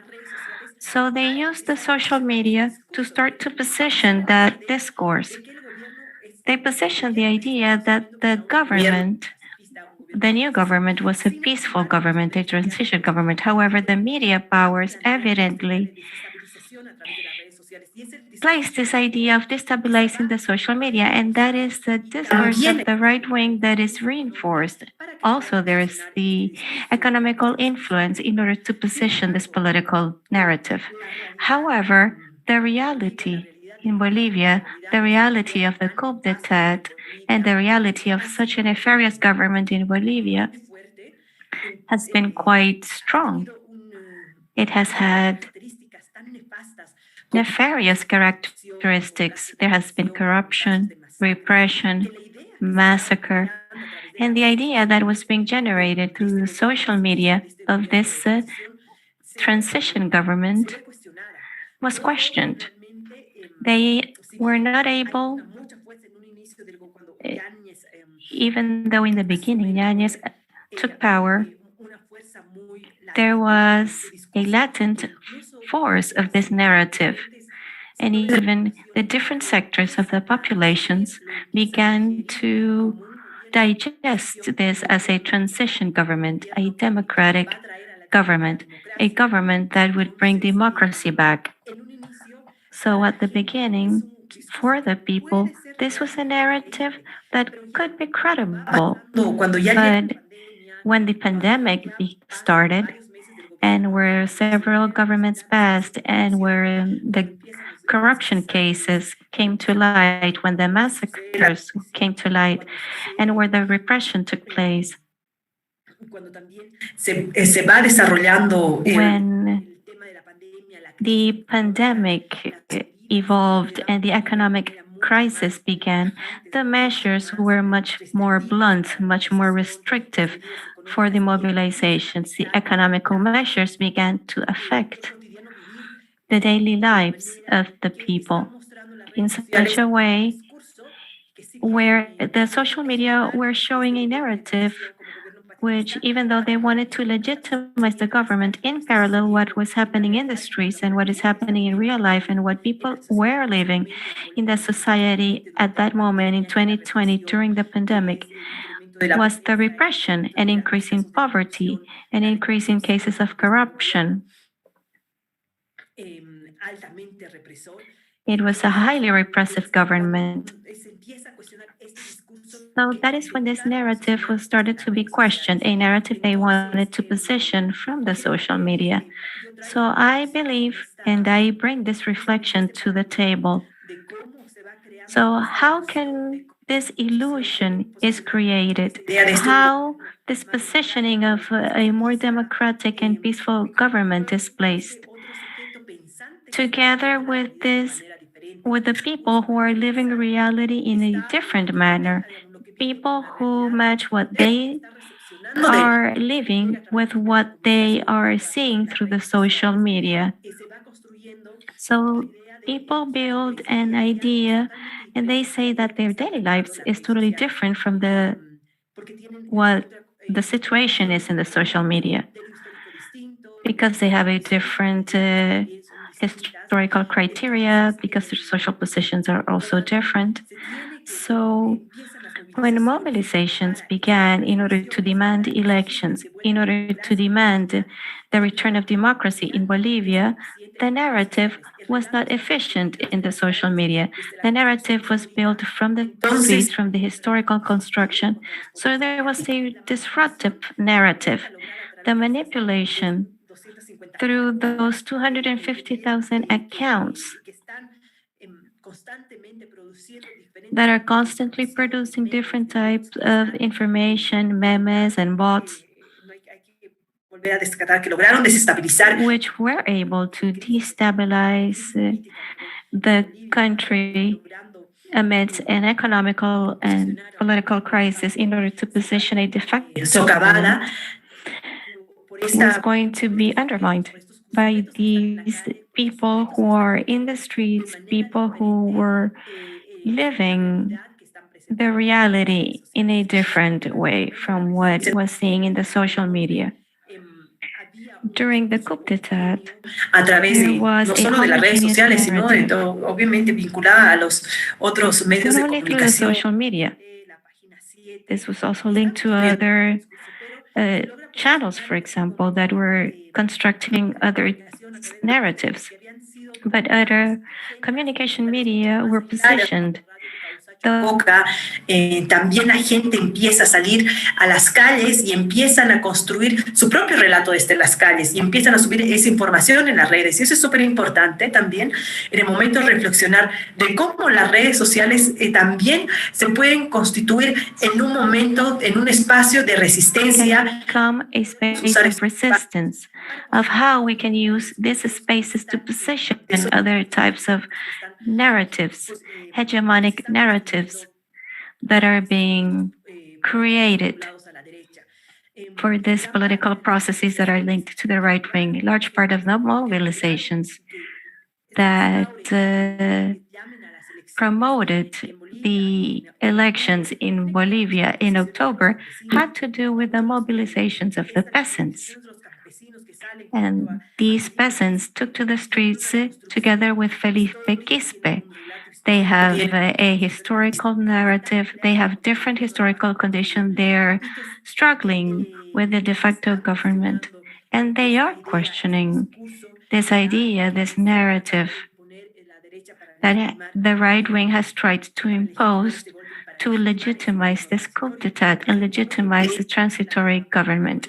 So they used the social media to start to position that discourse. They positioned the idea that the government, the new government, was a peaceful government, a transition government. However, the media powers evidently placed this idea of destabilizing the social media, and that is the discourse of the right wing that is reinforced. Also, there is the economical influence in order to position this political narrative. However, the reality in Bolivia, the reality of the coup d'etat, and the reality of such a nefarious government in Bolivia has been quite strong. It has had nefarious characteristics. There has been corruption, repression, massacre, and the idea that was being generated through the social media of this transition government was questioned. They were not able, even though in the beginning Yañez took power, there was a latent force of this narrative. And even the different sectors of the populations began to digest this as a transition government, a democratic government, a government that would bring democracy back. So at the beginning, for the people, this was a narrative that could be credible. Cuando ya But when the pandemic started, and where several governments passed, and where the corruption cases came to light, when the massacres came to light, and where the repression took place, cuando también se va desarrollando when the pandemic evolved and the economic crisis began, the measures were much more blunt, much more restrictive for the mobilizations. The economical measures began to affect the daily lives of the people in such a way where the social media were showing a narrative which, even though they wanted to legitimize the government, in parallel, what was happening in the streets and what is happening in real life and what people were living in the society at that moment in 2020 during the pandemic was the repression, an increase in poverty, an increase in cases of corruption. It was a highly repressive government. So that is when this narrative was started to be questioned, a narrative they wanted to position from the social media. So I believe, and I bring this reflection to the table. So how can this illusion is created? How this positioning of a more democratic and peaceful government is placed? Together with this, with the people who are living reality in a different manner, people who match what they are living with what they are seeing through the social media. So people build an idea and they say that their daily lives is totally different from what the situation is in the social media because they have a different historical criteria, because their social positions are also different. So when mobilizations began in order to demand elections, in order to demand the return of democracy in Bolivia, the narrative was not efficient in the social media. The narrative was built from the streets, from the historical construction. So there was a disruptive narrative. The manipulation through those 250,000 accounts that are constantly producing different types of information, memes, and bots, which were able to destabilize the country amidst an economical and political crisis in order to position a de facto government, was going to be undermined by these people who are in the streets, people who were living the reality in a different way from what was seen in the social media. During the coup d'etat, there was no solo de las redes sociales, sino obviamente vinculada a los otros medios de comunicación. Not only through the social media. This was also linked to other channels, for example, that were constructing other narratives. But other communication media were positioned. También la gente empieza a salir a las calles y empiezan a construir su propio relato desde las calles y empiezan a subir esa información en las redes. Y eso es súper importante también en el momento de reflexionar de cómo las redes sociales también se pueden constituir en un momento, en un espacio de resistencia. Become a space of resistance, of how we can use these spaces to position other types of narratives, hegemonic narratives that are being created for these political processes that are linked to the right wing. A large part of the mobilizations that promoted the elections in Bolivia in October had to do with the mobilizations of the peasants. And these peasants took to the streets together with Felipe Quispe. They have a historical narrative. They have different historical conditions. They're struggling with the de facto government. And they are questioning this idea, this narrative that the right wing has tried to impose to legitimize this coup d'etat and legitimize the transitory government.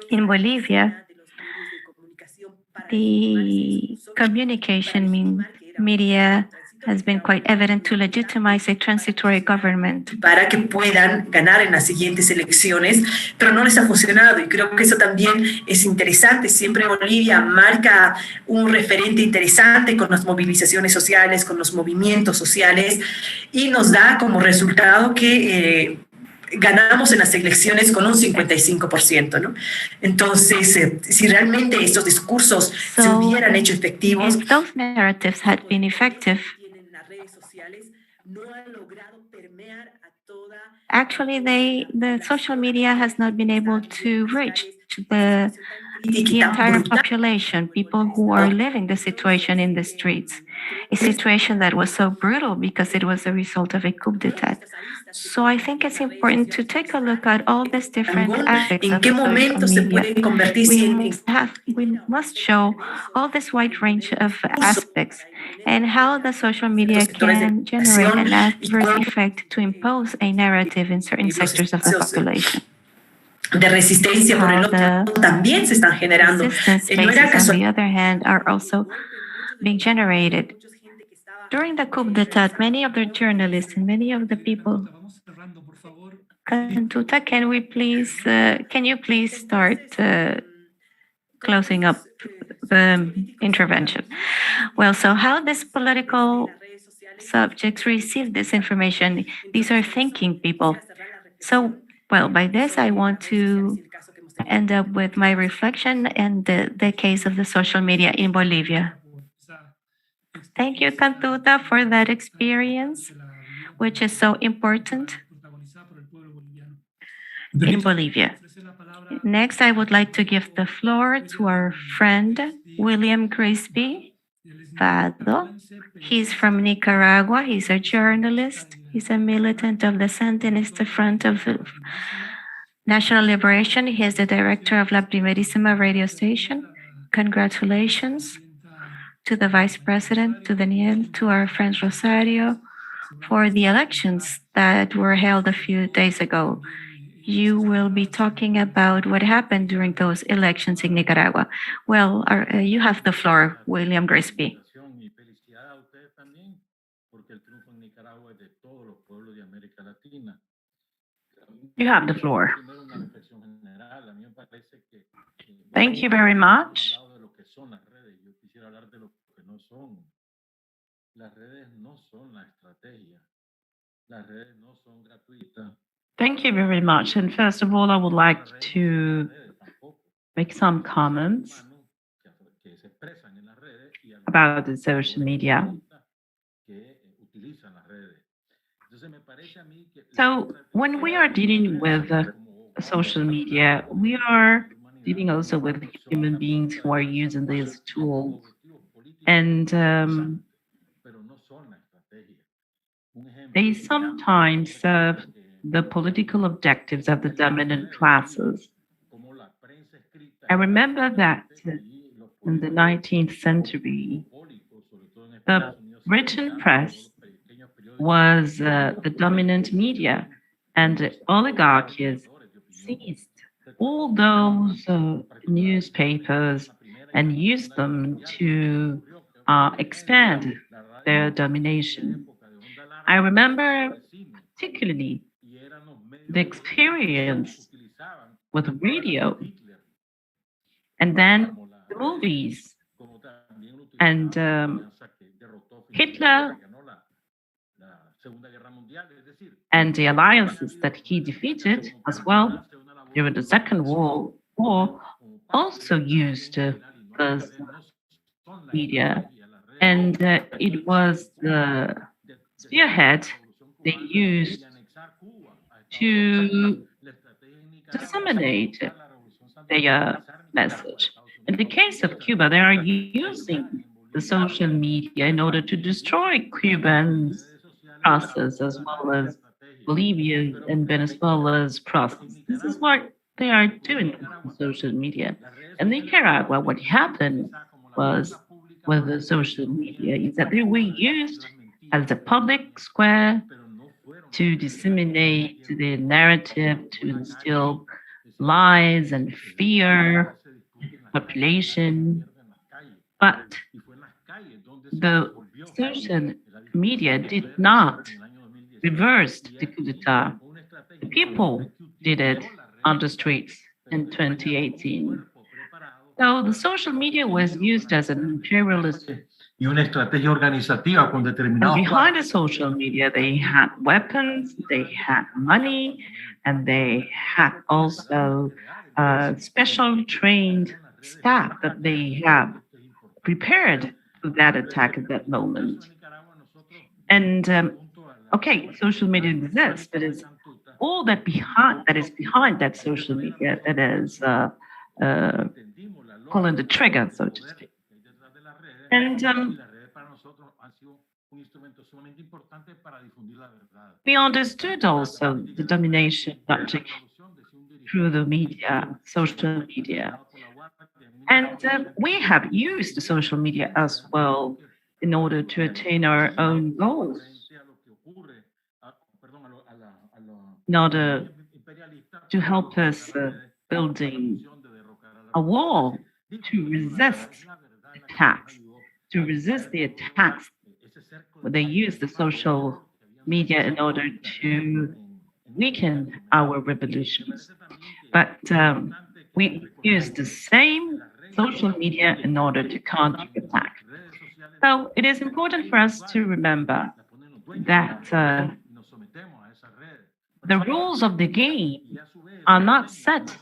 In Bolivia, the communication media has been quite evident to legitimize a transitory government. Para que puedan ganar en las siguientes elecciones, pero no les ha funcionado y creo que eso también es interesante. Siempre Bolivia marca un referente interesante con las movilizaciones sociales, con los movimientos sociales y nos da como resultado que ganamos en las elecciones con un 55%, ¿no? Entonces, si realmente estos discursos se hubieran hecho efectivos, if those narratives had been effective, actually the social media has not been able to reach the entire population, people who are living the situation in the streets, a situation that was so brutal because it was a result of a coup d'etat. So I think it's important to take a look at all these different aspects of social media. We must show all this wide range of aspects and how the social media can generate an adverse effect to impose a narrative in certain sectors of the population. De resistencia por el otro también se están generando. Resistance spaces, on the other hand, are also being generated. During the coup d'etat, many of the journalists and many of the people. Cantuta, can you please start closing up the intervention? Well, so how these political subjects receive this information? These are thinking people. So, well, by this, I want to end up with my reflection and the case of the social media in Bolivia. Thank you, Cantuta, for that experience, which is so important in Bolivia. Next, I would like to give the floor to our friend, William Grisby Vado. He's from Nicaragua. He's a journalist. He's a militant of the Sandinista Front of National Liberation. He is the director of La Primerísima radio station. Congratulations to the Vice President, to Daniel, to our friend Rosario, for the elections that were held a few days ago. You will be talking about what happened during those elections in Nicaragua. Well, you have the floor, William Grisby. You have the floor. Thank you very much. Thank you very much. And first of all, I would like to make some comments about the social media. So when we are dealing with social media, we are dealing also with human beings who are using these tools. And they sometimes serve the political objectives of the dominant classes. I remember that in the 19th century, the written press was the dominant media, and oligarchies seized all those newspapers and used them to expand their domination. I remember particularly the experience with radio and then the movies and Hitler and the alliances that he defeated as well during the Second World War also used the media, and it was the spearhead they used to disseminate their message. In the case of Cuba, they are using the social media in order to destroy Cuban's process as well as Bolivia and Venezuela's process. This is what they are doing with social media. In Nicaragua, what happened was with the social media is that they were used as a public square to disseminate the narrative, to instill lies and fear population. But the social media did not reverse the coup d'etat. The people did it on the streets in 2018. So the social media was used as an imperialist. Y una estrategia organizativa con And determinados behind the social media, they had weapons, they had money, and they had also special trained staff that they have prepared for that attack at that moment. And okay, social media exists, but it's all that is behind that social media that is pulling the trigger, so to speak. And we understood also the domination logic through the media, social media. And we have used the social media as well in order to attain our own goals, in order to help us building a wall to resist attacks, to resist the attacks. They use the social media in order to weaken our revolutions. But we use the same social media in order to counterattack. So it is important for us to remember that the rules of the game are not set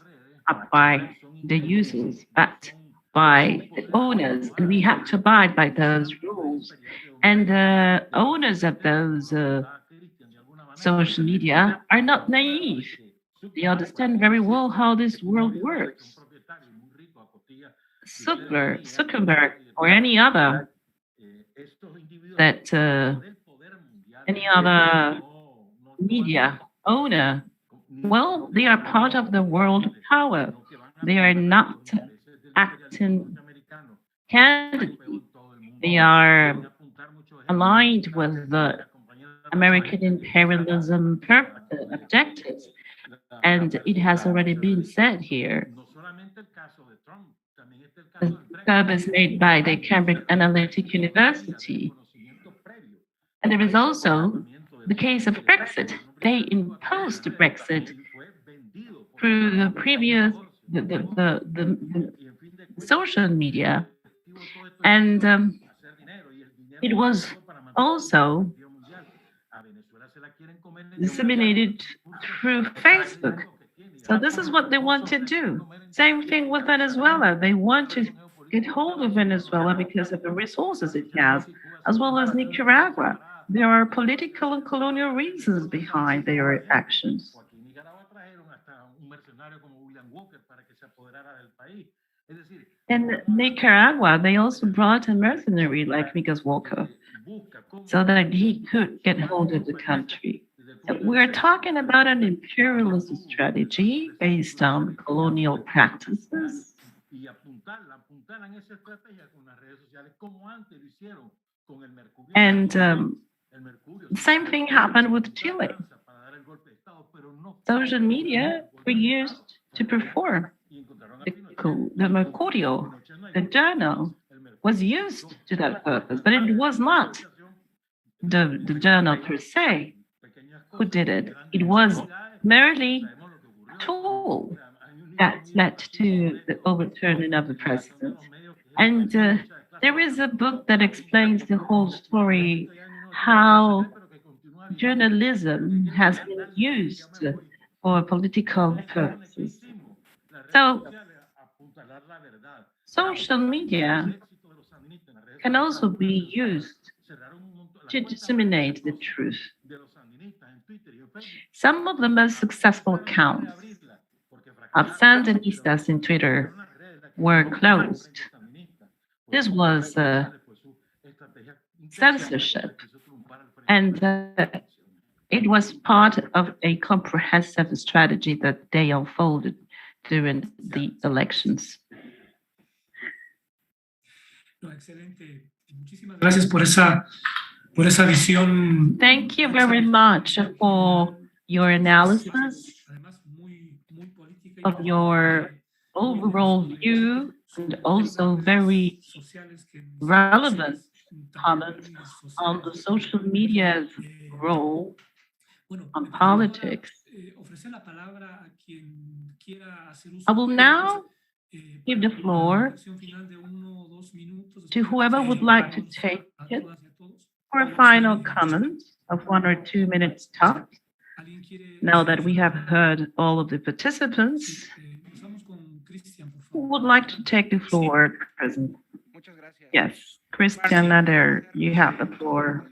up by the users, but by the owners, and we have to abide by those rules. And the owners of those social media are not naive. They understand very well how this world works. Zuckerberg or any other media owner, well, they are part of the world power. They are not acting candidly. They are aligned with the American imperialism objectives. And it has already been said here. The service made by the Cambridge Analytic University. And there is also the case of Brexit. They imposed Brexit through the previous the social media, and it was also disseminated through Facebook. So this is what they want to do. Same thing with Venezuela. They want to get hold of Venezuela because of the resources it has, as well as Nicaragua. There are political and colonial reasons behind their actions. In Nicaragua, they also brought a mercenary like Miguel Walker so that he could get hold of the country. We're talking about an imperialist strategy based on colonial practices. And same thing happened with Chile. Social media were used to perform. The Mercurio, the journal, was used to that purpose, but it was not the journal per se who did it. It was merely a tool that led to the overturning of the president. And there is a book that explains the whole story, how journalism has been used for political purposes. So, social media can also be used to disseminate the truth. Some of the most successful accounts of Sandinistas in Twitter were closed. This was censorship, and it was part of a comprehensive strategy that they unfolded during the elections. No, excelente. Muchísimas gracias por esa visión. Thank you very much for your analysis Además, muy política y of your overall view and also very sociales que relevant también comments muy on the sociales. social media's role Bueno, on me gustaría ahora, politics. ofrecer la palabra a quien quiera hacer uso I will de now give the para una floor reflexión final de 1 o 2 minutos. to Después whoever would like to vamos take a it todas y a todos. for a final comment of 1 or 2 minutes tops. ¿Alguien quiere Now that we have heard all of the participants, empezamos con Cristian, por who favor. would like to take the floor at present? Muchas gracias. Yes, Christian Nader, you have the floor.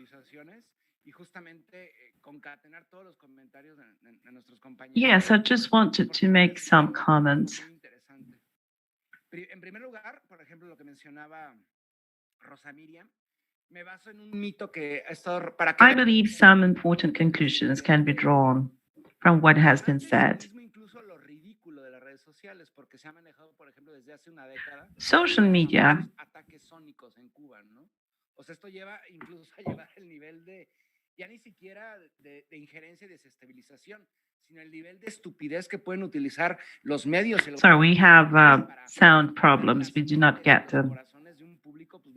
Y justamente concatenar todos los comentarios de nuestros compañeros. Yes, I just wanted to make some comments. Muy interesante. En primer lugar, por ejemplo, lo que mencionaba Rosa Miriam, me baso en un mito que ha estado para que I believe some important conclusions can be drawn from what has been said. incluso lo ridículo de las redes sociales, porque se ha manejado, por ejemplo, desde hace una década. Social media. Ataques sónicos en Cuba, ¿no? O sea, esto lleva incluso a llevar el nivel de ya ni siquiera de injerencia y desestabilización, sino el nivel de estupidez que pueden utilizar los medios. Sorry, we have sound problems. We do not get the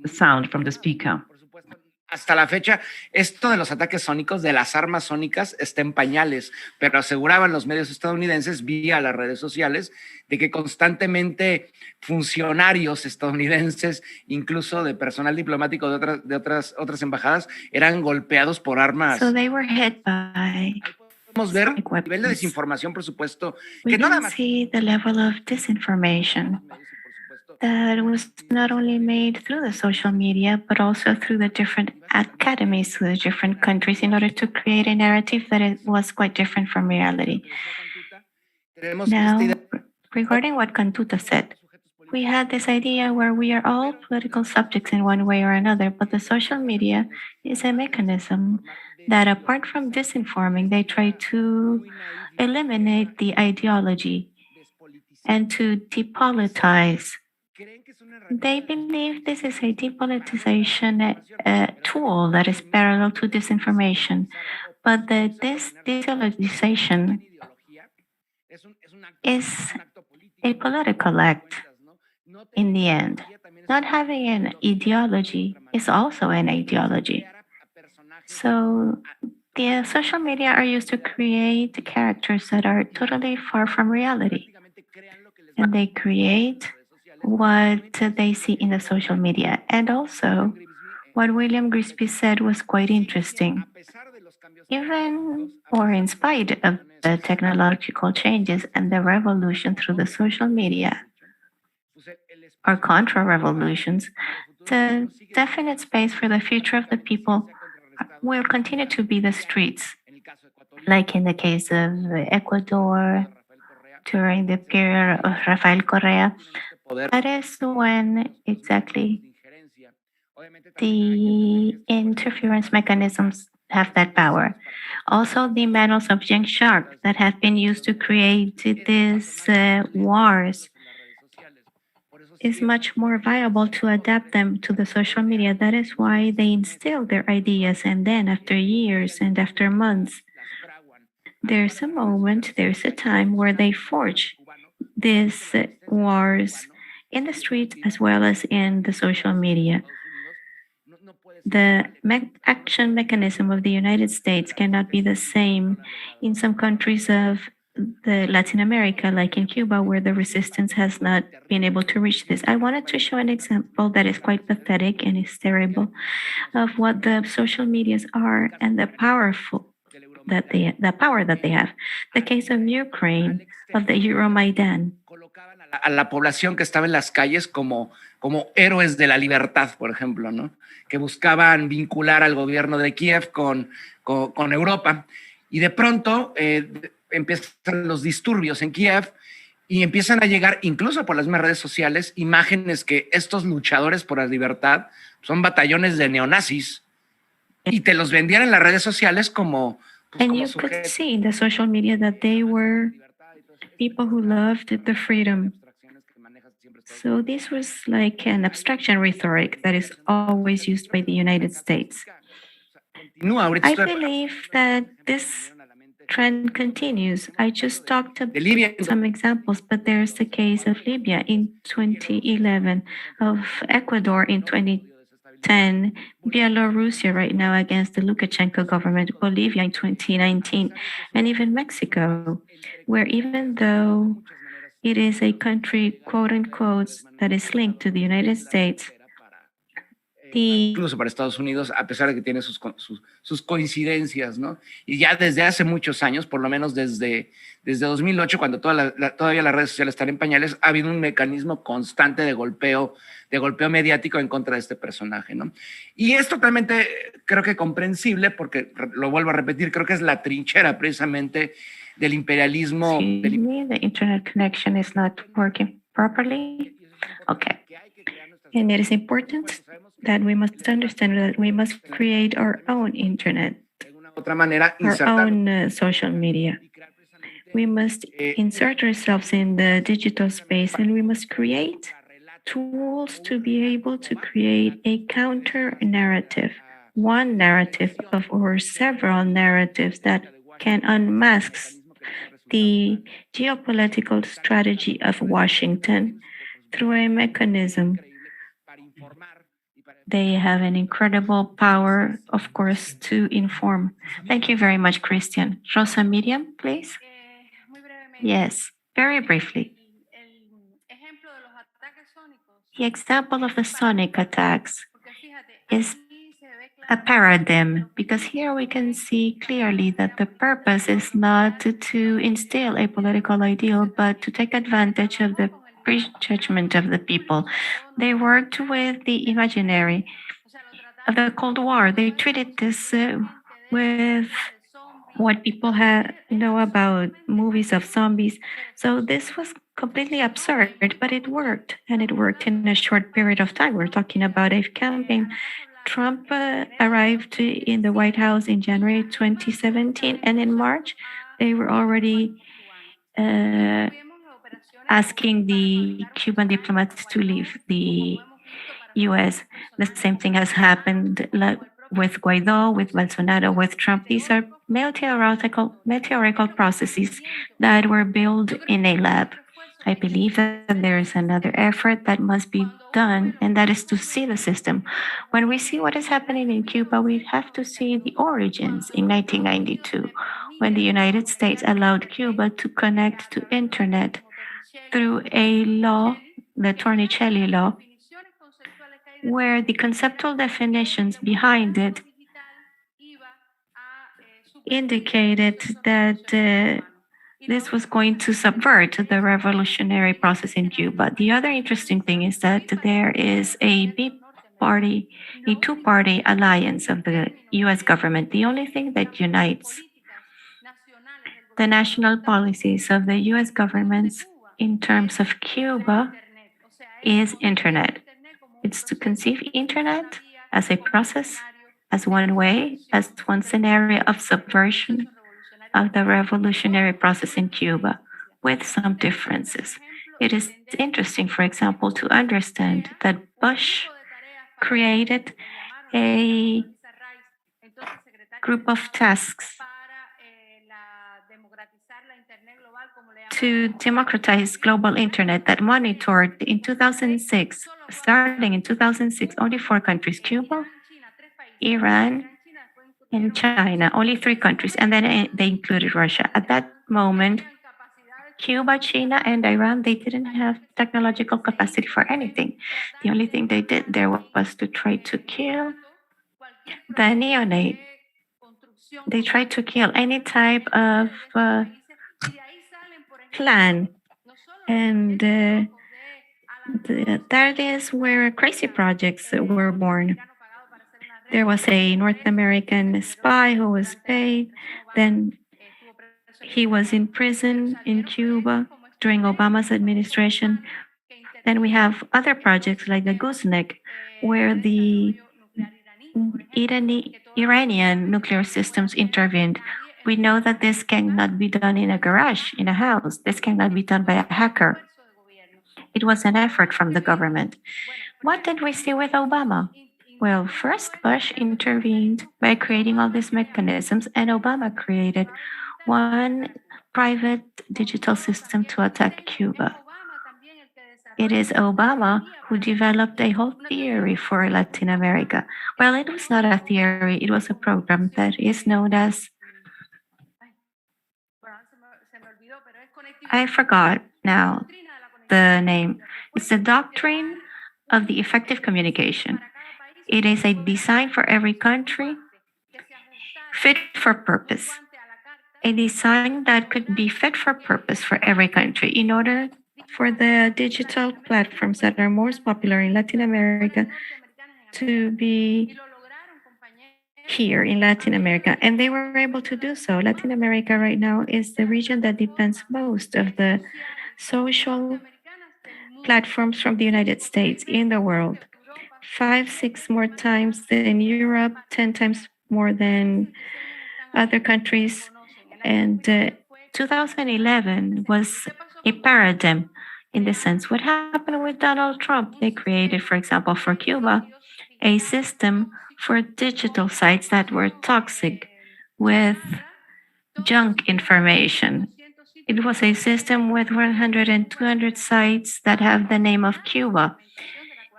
sound from the speaker. Por supuesto, hasta la fecha, esto de los ataques sónicos, de las armas sónicas, está en pañales, pero aseguraban los medios estadounidenses vía las redes sociales de que constantemente funcionarios estadounidenses, incluso de personal diplomático de otras embajadas, eran golpeados por armas. So they were hit by Podemos ver sonic el nivel de weapons. desinformación, por supuesto, We que no nada can más see the level of disinformation that was not only made through the social media, but also through the different academies, through the different countries, in order to create a narrative that it was quite different from reality. Now, regarding what Cantuta said, we had this idea where we are all political subjects in one way or another, but the social media is a mechanism that, apart from disinforming, they try to eliminate the ideology and to depolitize. They believe this is a depolitization tool that is parallel to disinformation, but this depolitization is a political act in the end. Not having an ideology is also an ideology. So the social media are used to create characters that are totally far from reality. And they create what they see in the social media. And also, what William Grisby said was quite interesting. Even or in spite of the technological changes and the revolution through the social media, or contra-revolutions, the definite space for the future of the people will continue to be the streets, like in the case of Ecuador during the period of Rafael Correa. That is when exactly the interference mechanisms have that power. Also, the manuals of young sharks that have been used to create these wars is much more viable to adapt them to the social media. That is why they instill their ideas, and then after years and after months, there's a moment, there's a time where they forge these wars in the streets as well as in the social media. The action mechanism of the United States cannot be the same in some countries of the Latin America, like in Cuba, where the resistance has not been able to reach this. I wanted to show an example that is quite pathetic and is terrible of what the social medias are and the power that they have. The case of Ukraine, of the Euromaidan. A la población que estaba en las calles como héroes de la libertad, por ejemplo, ¿no? Que buscaban vincular al gobierno de Kiev con Europa. Y de pronto empiezan los disturbios en Kiev y empiezan a llegar, incluso por las mismas redes sociales, imágenes que estos luchadores por la libertad son batallones de neonazis y te los vendían en las redes sociales como And you could see in the social media that they were people who loved the freedom. So this was like an abstraction rhetoric that is always used by the United States. I believe that this trend continues. I just talked about some examples, but there's the case of Libya in 2011, of Ecuador in 2010, Belarus right now against the Lukashenko government, Bolivia in 2019, and even Mexico, where even though it is a country, quote unquote, that is linked to the United States, incluso para Estados Unidos, a pesar de que tiene sus coincidencias, ¿no? Y ya desde hace muchos años, por lo menos desde 2008, cuando todavía las redes sociales están en pañales, ha habido un mecanismo constante de golpeo mediático en contra de este personaje, ¿no? Y es totalmente, creo que comprensible, porque lo vuelvo a repetir, creo que es la trinchera precisamente del imperialismo. The internet connection is not working properly. Okay. And it is important that we must understand that we must create our own internet, our own social media. We must insert ourselves in the digital space, and we must create tools to be able to create a counter narrative, one narrative of or several narratives that can unmask the geopolitical strategy of Washington through a mechanism. They have an incredible power, of course, to inform. Thank you very much, Christian. Rosa Miriam, please. Yes, very briefly. The example of the sonic attacks is a paradigm, because here we can see clearly that the purpose is not to instill a political ideal, but to take advantage of the prejudgment of the people. They worked with the imaginary of the Cold War. They treated this with what people know about movies of zombies. So this was completely absurd, but it worked, and it worked in a short period of time. We're talking about a campaign. Trump arrived in the White House in January 2017, and in March, they were already asking the Cuban diplomats to leave the US. The same thing has happened with Guaido, with Bolsonaro, with Trump. These are meteorical processes that were built in a lab. I believe that there is another effort that must be done, and that is to see the system. When we see what is happening in Cuba, we have to see the origins in 1992, when the United States allowed Cuba to connect to internet through a law, the Tornicelli law, where the conceptual definitions behind it indicated that this was going to subvert the revolutionary process in Cuba. The other interesting thing is that there is a two-party alliance of the US government. The only thing that unites the national policies of the US governments in terms of Cuba is internet. It's to conceive internet as a process, as one way, as one scenario of subversion of the revolutionary process in Cuba, with some differences. It is interesting, for example, to understand that Bush created a group of tasks to democratize global internet that monitored in 2006, starting in 2006, only 4 countries: Cuba, Iran, and China, only 3 countries, and then they included Russia. At that moment, Cuba, China, and Iran, they didn't have technological capacity for anything. The only thing they did there was to try to kill the neonate. They tried to kill any type of plan. And that is where crazy projects were born. There was a North American spy who was paid. Then he was in prison in Cuba during Obama's administration. Then we have other projects like the Gooseneck, where the Iranian nuclear systems intervened. We know that this cannot be done in a garage, in a house. This cannot be done by a hacker. It was an effort from the government. What did we see with Obama? Well, first, Bush intervened by creating all these mechanisms, and Obama created one private digital system to attack Cuba. It is Obama who developed a whole theory for Latin America. Well, it was not a theory, it was a program that is known as, I forgot now the name. It's the doctrine of the effective communication. It is a design for every country, fit for purpose. A design that could be fit for purpose for every country in order for the digital platforms that are most popular in Latin America to be here in Latin America. And they were able to do so. Latin America right now is the region that depends most of the social platforms from the United States in the world. 5, 6 more times than Europe, 10 times more than other countries. And 2011 was a paradigm in the sense. What happened with Donald Trump? They created, for example, for Cuba, a system for digital sites that were toxic with junk information. It was a system with 100 and 200 sites that have the name of Cuba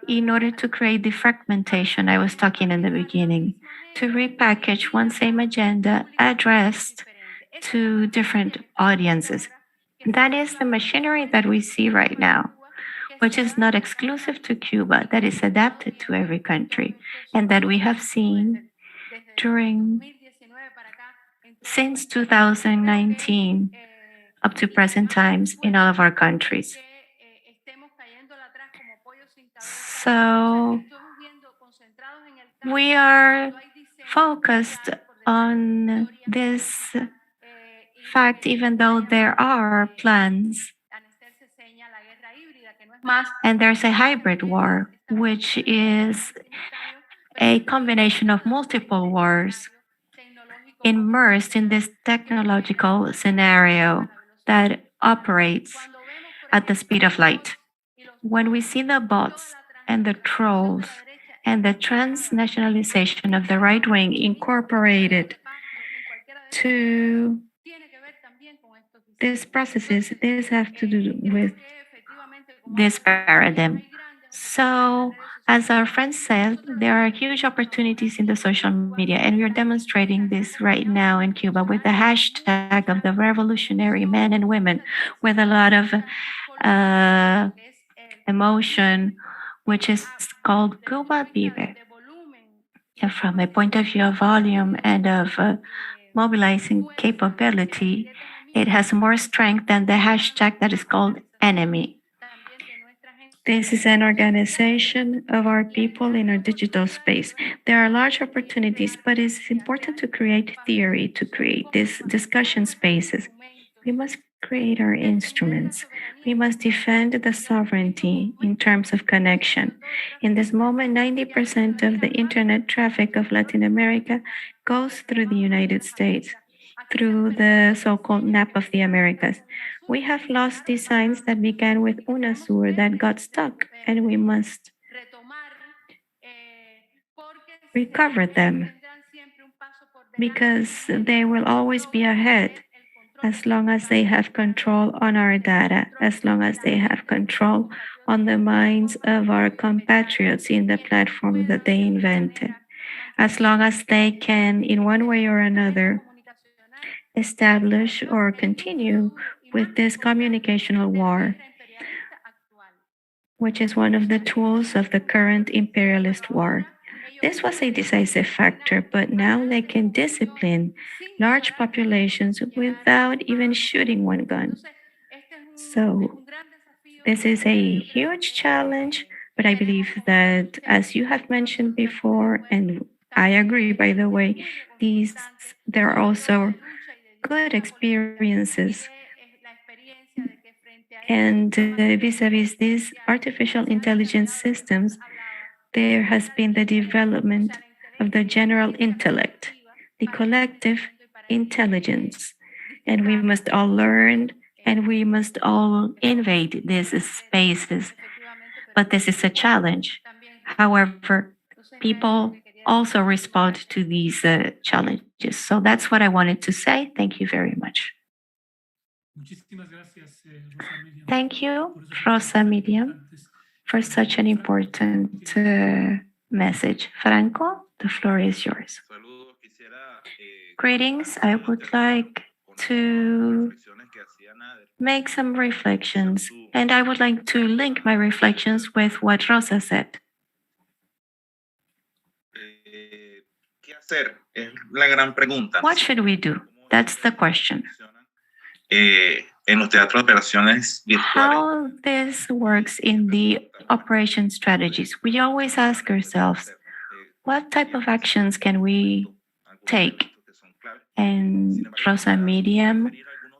in order to create the fragmentation I was talking in the beginning, to repackage one same agenda addressed to different audiences. That is the machinery that we see right now, which is not exclusive to Cuba, that is adapted to every country, and that we have seen since 2019 up to present times in all of our countries. So we are focused on this fact, even though there are plans. And there's a hybrid war, which is a combination of multiple wars immersed in this technological scenario that operates at the speed of light. When we see the bots and the trolls and the transnationalization of the right wing incorporated to these processes, this has to do with this paradigm. So, as our friend said, there are huge opportunities in the social media, and we are demonstrating this right now in Cuba with the hashtag of the revolutionary men and women, with a lot of emotion, which is called Cuba Vive. And from a point of view of volume and of mobilizing capability, it has more strength than the hashtag that is called enemy. This is an organization of our people in our digital space. There are large opportunities, but it's important to create theory, to create these discussion spaces. We must create our instruments. We must defend the sovereignty in terms of connection. In this moment, 90% of the internet traffic of Latin America goes through the United States, through the so-called map of the Americas. We have lost designs that began with UNASUR that got stuck, and we must recover them because they will always be ahead as long as they have control on our data, as long as they have control on the minds of our compatriots in the platform that they invented, as long as they can, in one way or another, establish or continue with this communicational war, which is one of the tools of the current imperialist war. This was a decisive factor, but now they can discipline large populations without even shooting one gun. So this is a huge challenge, but I believe that, as you have mentioned before, and I agree, by the way, there are also good experiences. And vis-a-vis these artificial intelligence systems, there has been the development of the general intellect, the collective intelligence. And we must all learn and we must all invade these spaces. But this is a challenge. However, people also respond to these challenges. So that's what I wanted to say. Thank you very much. Thank you, Rosa Miriam, for such an important message. Franco, the floor is yours. Greetings. I would like to make some reflections, and I would like to link my reflections with what Rosa said. What should we do? That's the question. How this works in the operation strategies. We always ask ourselves, what type of actions can we take? And Rosa Miriam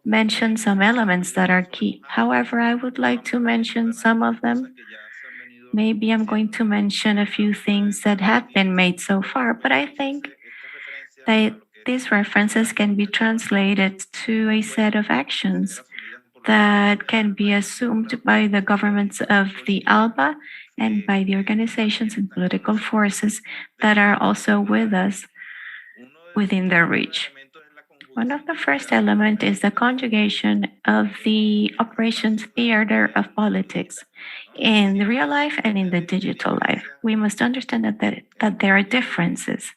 mentioned some elements that are key. However, I would like to mention some of them. Maybe I'm going to mention a few things that have been made so far, but I think that these references can be translated to a set of actions that can be assumed by the governments of the ALBA and by the organizations and political forces that are also with us within their reach. One of the first elements is the conjugation of the operations theater of politics in the real life and in the digital life. We must understand that there are differences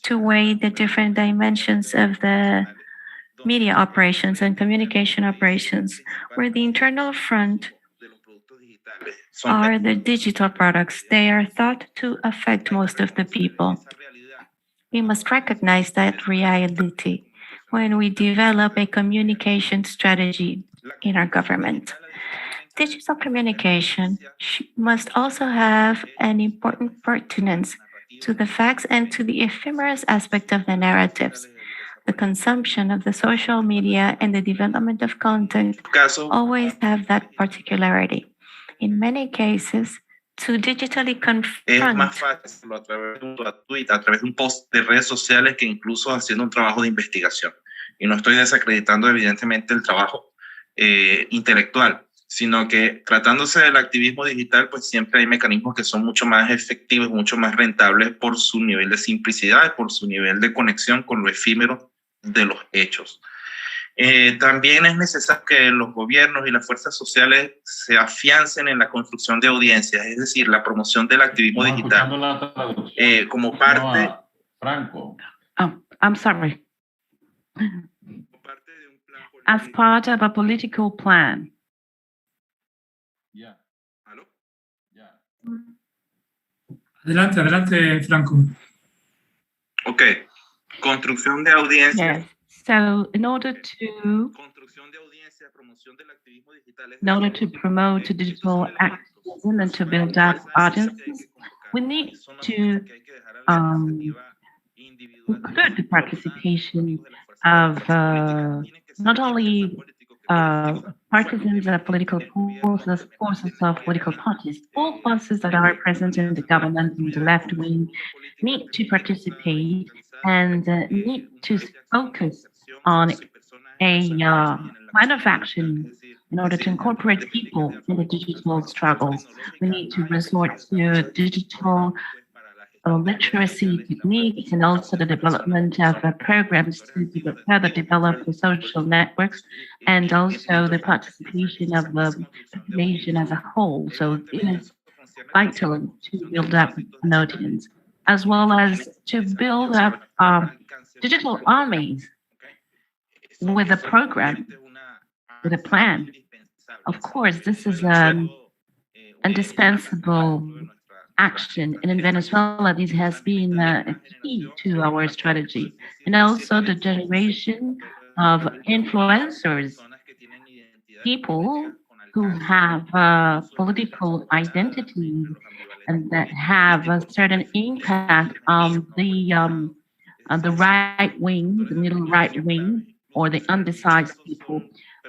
to weigh the different dimensions of the media operations and communication operations, where the internal front are the digital products. They are thought to affect most of the people. We must recognize that reality when we develop a communication strategy in our government. Digital communication must also have an important pertinence to the facts and to the ephemeral aspect of the narratives. The consumption of the social media and the development of content always have that particularity. In many cases, to digitally confront más fácil a través de un tweet, a través de un post de redes sociales que incluso haciendo un trabajo de investigación. Y no estoy desacreditando evidentemente el trabajo intelectual, sino que tratándose del activismo digital, pues siempre hay mecanismos que son mucho más efectivos, mucho más rentables por su nivel de simplicidad, por su nivel de conexión con lo efímero de los hechos. También es necesario que los gobiernos y las fuerzas sociales se afiancen en la construcción de audiencias, es decir, la promoción del activismo digital como parte... No, Franco. I'm sorry. As part of a political plan. Yeah. ¿Aló? Yeah. Adelante, Franco. Ok. Construcción de audiencias. Yes. So in order to promote digital activism and to build up audiences, we need to include the participation of not only partisans of political forces of political parties. All forces that are present in the government in the left wing need to participate and need to focus on a plan of action in order to incorporate people in the digital struggles. We need to resort to digital literacy techniques and also the development of programs to further develop the social networks and also the participation of the population as a whole. So it is vital to build up an audience, as well as to build up digital armies with a program, with a plan. Of course, this is an indispensable action. And in Venezuela, this has been a key to our strategy. And also the generation of influencers, people who have political identity and that have a certain impact on the right wing, the middle right wing, or the undecided people.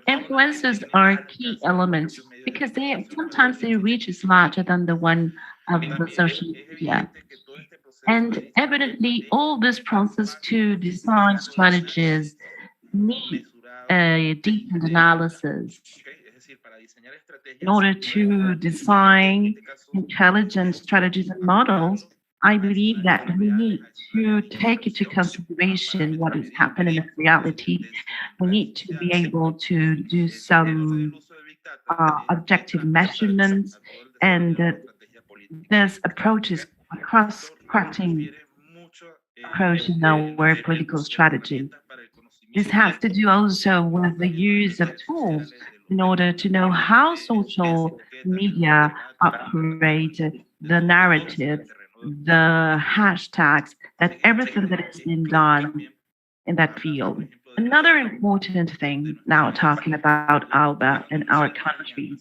Influencers are key elements because sometimes their reach is larger than the one of the social media. And evidently, all this process to design strategies need a deepened analysis in order to design intelligent strategies and models. I believe that we need to take into consideration what is happening in reality. We need to be able to do some objective measurements, and this approach is a cross-cutting approach in our political strategy. This has to do also with the use of tools in order to know how social media operate, the narrative, the hashtags, that everything that is being done in that field. Another important thing now talking about ALBA in our country,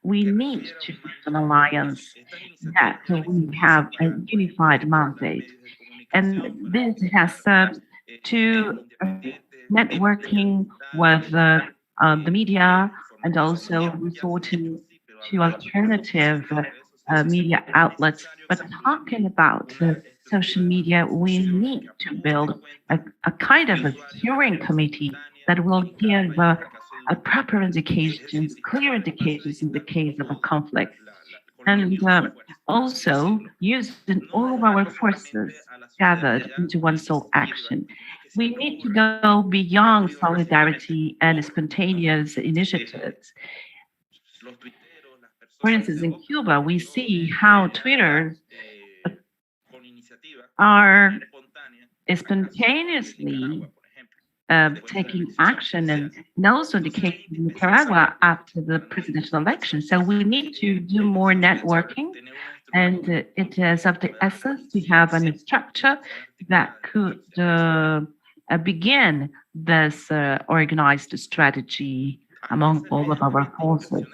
we need to build an alliance that we have a unified mandate. And this has served to networking with the media and also resorting to alternative media outlets. But talking about social media, we need to build a kind of a steering committee that will give a proper indications, clear indications in the case of a conflict. And also using all of our forces gathered into one sole action. We need to go beyond solidarity and spontaneous initiatives. For instance, in Cuba, we see how Twitter are spontaneously taking action, and also in the case of Nicaragua after the presidential election. So we need to do more networking, and it is of the essence to have a structure that could begin this organized strategy among all of our forces.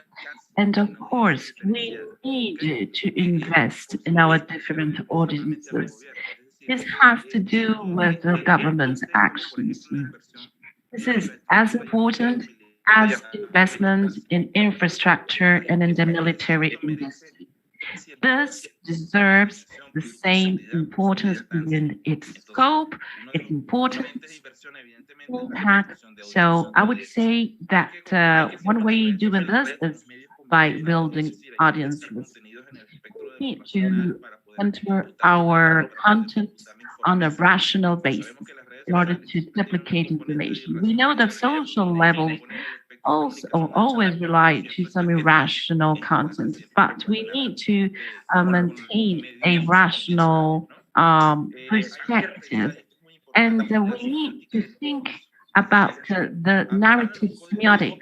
And of course, we need to invest in our different audiences. This has to do with the government's actions. This is as important as investment in infrastructure and in the military industry. This deserves the same importance in its scope, its importance, impact. So I would say that one way of doing this is by building audiences. We need to enter our content on a rational basis in order to duplicate information. We know that social levels also always rely to some irrational content, but we need to maintain a rational perspective, and we need to think about the narrative semiotics.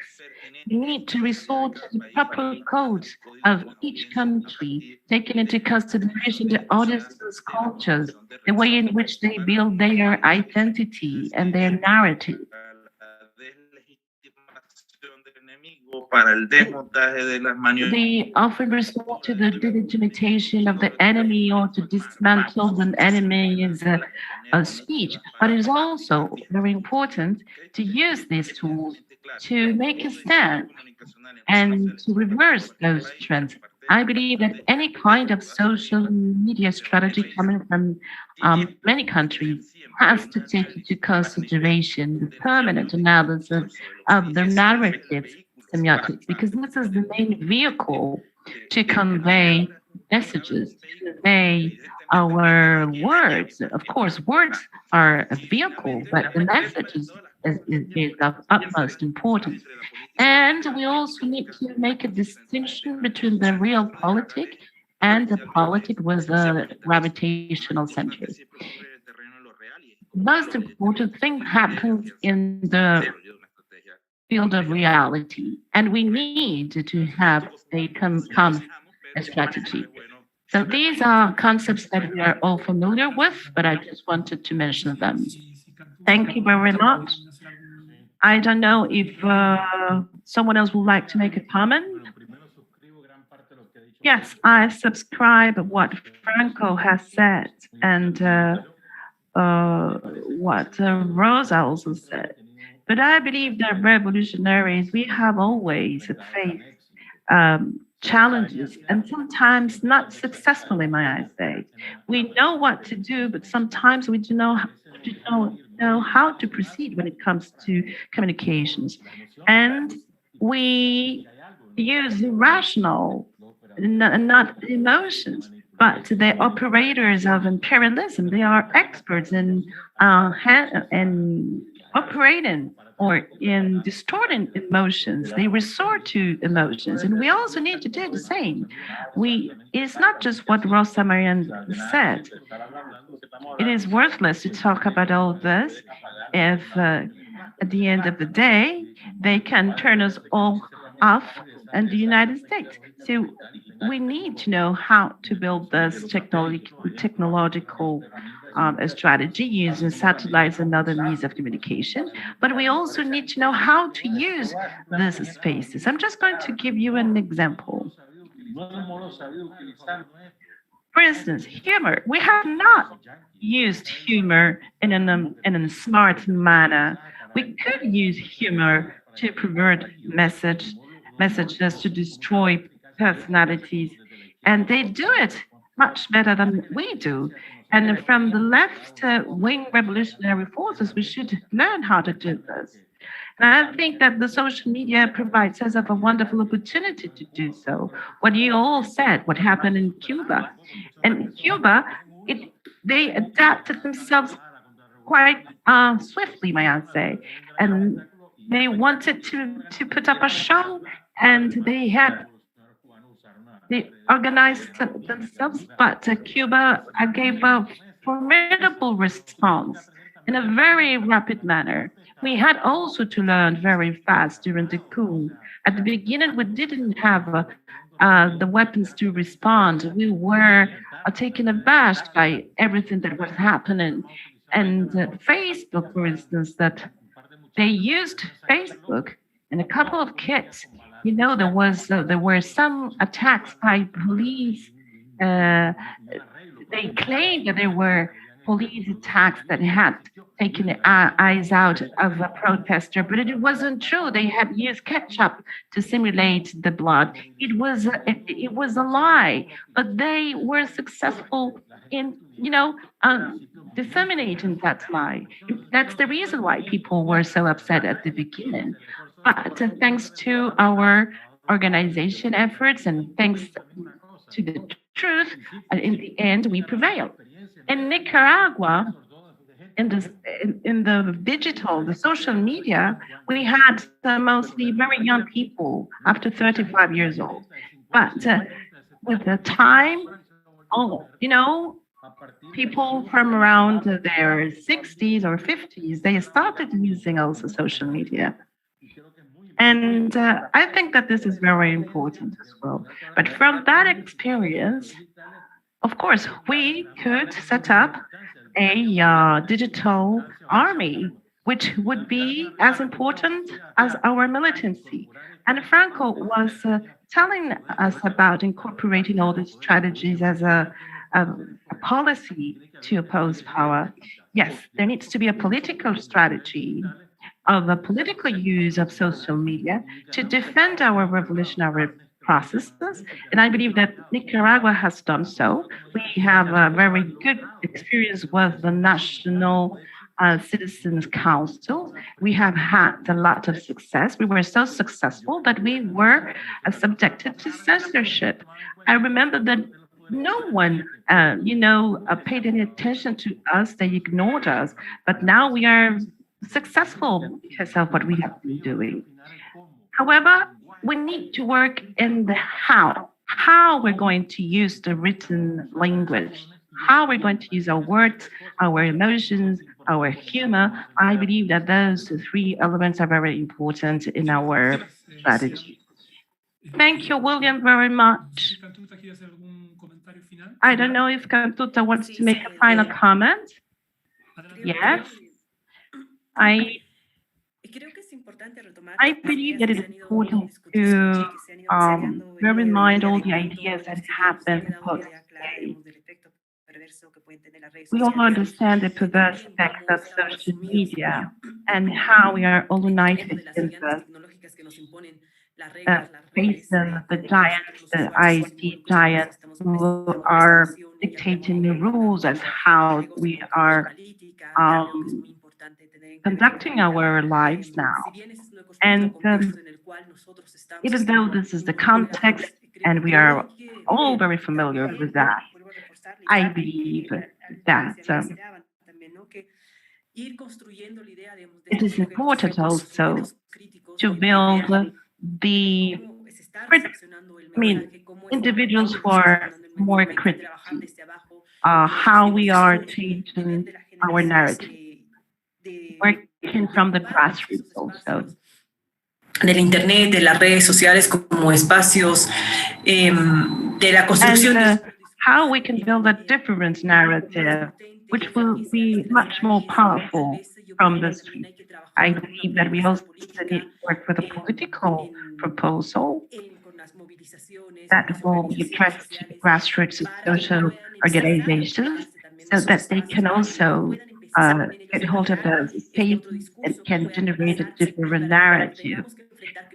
We need to resort to the proper codes of each country, taking into consideration the audience's cultures, the way in which they build their identity and their narrative. They often resort to the delegitimation of the enemy or to dismantle the enemy's speech. But it is also very important to use these tools to make a stand and to reverse those trends. I believe that any kind of social media strategy coming from many countries has to take into consideration the permanent analysis of the narratives semiotics, because this is the main vehicle to convey messages, to convey our words. Of course, words are a vehicle, but the message is of utmost importance. And we also need to make a distinction between the real politic and the politic with the gravitational centers. Most important thing happens in the field of reality, and we need to have a strategy. So these are concepts that we are all familiar with, but I just wanted to mention them. Thank you very much. I don't know if someone else would like to make a comment. Yes, I subscribe what Franco has said and what Rosa also said. But I believe that revolutionaries, we have always faced challenges, and sometimes not successfully, may I say. We know what to do, but sometimes we do not to know how to proceed when it comes to communications. And we use rational, not emotions, but the operators of imperialism. They are experts in operating or in distorting emotions. They resort to emotions, and we also need to do the same. It's not just what Rosa Marian said. It is worthless to talk about all this if at the end of the day they can turn us all off in the United States. So we need to know how to build this technological strategy using satellites and other means of communication, but we also need to know how to use these spaces. I'm just going to give you an example. For instance, humor. We have not used humor in a smart manner. We could use humor to pervert messages, to destroy personalities, and they do it much better than we do. And from the left wing revolutionary forces, we should learn how to do this. And I think that the social media provides us of a wonderful opportunity to do so. What you all said, what happened in Cuba. In Cuba, they adapted themselves quite swiftly, may I say. And they wanted to put up a show, and they organized themselves, but Cuba gave a formidable response in a very rapid manner. We had also to learn very fast during the coup. At the beginning, we didn't have the weapons to respond. We were taken aback by everything that was happening. And Facebook, for instance, that they used Facebook and a couple of kids. There were some attacks by police. They claimed that there were police attacks that had taken the eyes out of a protester, but it wasn't true. They had used ketchup to simulate the blood. It was a lie, but they were successful in disseminating that lie. That's the reason why people were so upset at the beginning. But thanks to our organization efforts and thanks to the truth, in the end, we prevailed. In Nicaragua, in the social media, we had mostly very young people up to 35 years old. But with the time, people from around their 60s or 50s, they started using also social media. And I think that this is very important as well. But from that experience, of course, we could set up a digital army, which would be as important as our militancy. And Franco was telling us about incorporating all these strategies as a policy to oppose power. Yes, there needs to be a political strategy of a political use of social media to defend our revolutionary processes. And I believe that Nicaragua has done so. We have a very good experience with the National Citizens Council. We have had a lot of success. We were so successful that we were subjected to censorship. I remember that no one, paid any attention to us. They ignored us. But now we are successful because of what we have been doing. However, we need to work in the how we're going to use the written language, how we're going to use our words, our emotions, our humor. I believe that those three elements are very important in our strategy. Thank you, William, very much. I don't know if Cantuta wants to make a final comment. Yes. I believe that it is important to bear in mind all the ideas that have been proposed today. We all understand the perverse effects of social media and how we are all united in this. facing the giants, the IT giants who are dictating the rules as how we are conducting our lives now. And even though this is the context, and we are all very familiar with that, I believe that it is important also to build the individuals who are more critical, how we are changing our narrative, working from the grassroots also. Del Internet, de las redes sociales como espacios de la construcción. And how we can build a different narrative, which will be much more powerful from the street. I believe that we also need to work with a political proposal that will be addressed to the grassroots of social organizations so that they can also get hold of the space and can generate a different narrative.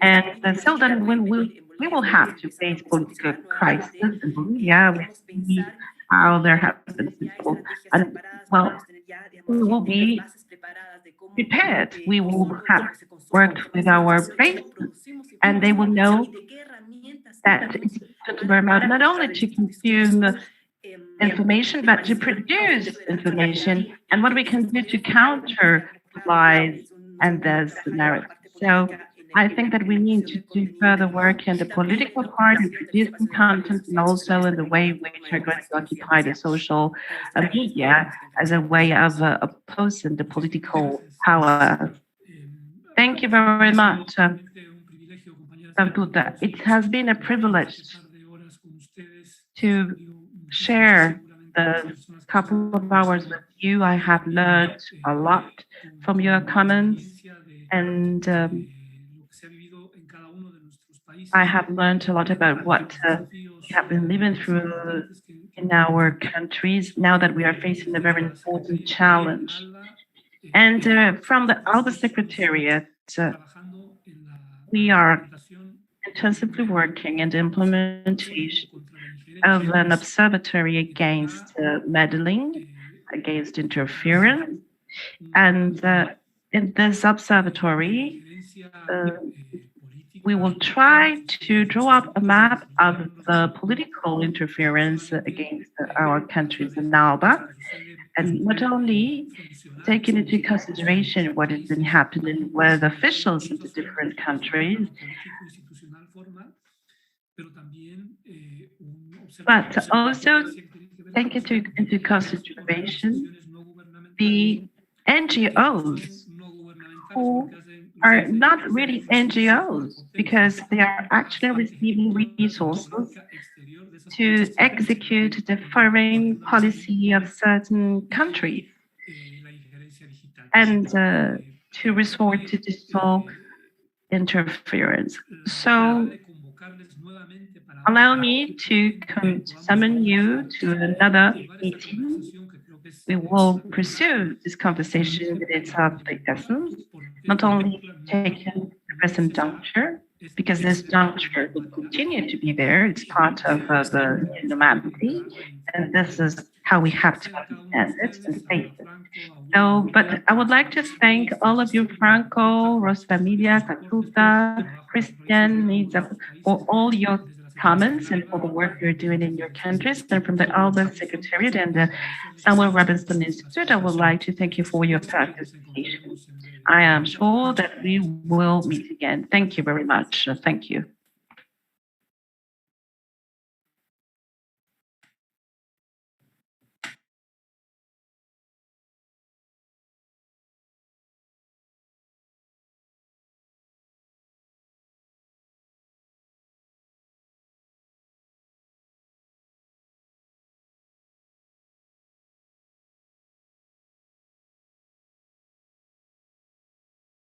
And so then when we will have to face political crisis in Bolivia, we see how there have been people, and well, we will be prepared. We will have worked with our base, and they will know that it's not only to consume information, but to produce information, and what we can do to counter lies and this narrative. So I think that we need to do further work in the political part and producing content, and also in the way which are going to occupy the social media as a way of opposing the political power. Thank you very much, Sartuta. It has been a privilege to share the couple of hours with you. I have learned a lot from your comments, and I have learned a lot about what we have been living through in our countries now that we are facing a very important challenge. And from the ALBA Secretariat, we are intensively working in the implementation of an observatory against meddling, against interference. And in this observatory, we will try to draw up a map of the political interference against our countries in ALBA, and not only taking into consideration what has been happening with officials in the different countries, but also take into consideration the NGOs who are not really NGOs because they are actually receiving resources to execute the foreign policy of certain countries and to resort to digital interference. So allow me to summon you to another meeting. We will pursue this conversation with its of the essence, not only taking the present juncture, because this juncture will continue to be there. It's part of the normality, and this is how we have to understand it and face it. So, but I would like to thank all of you, Franco, Rosfamilia, Katuta, Christian, Nisa, for all your comments and for the work you're doing in your countries. And from the ALBA Secretariat and the Samuel Robinson Institute, I would like to thank you for your participation. I am sure that we will meet again. Thank you very much. Thank you.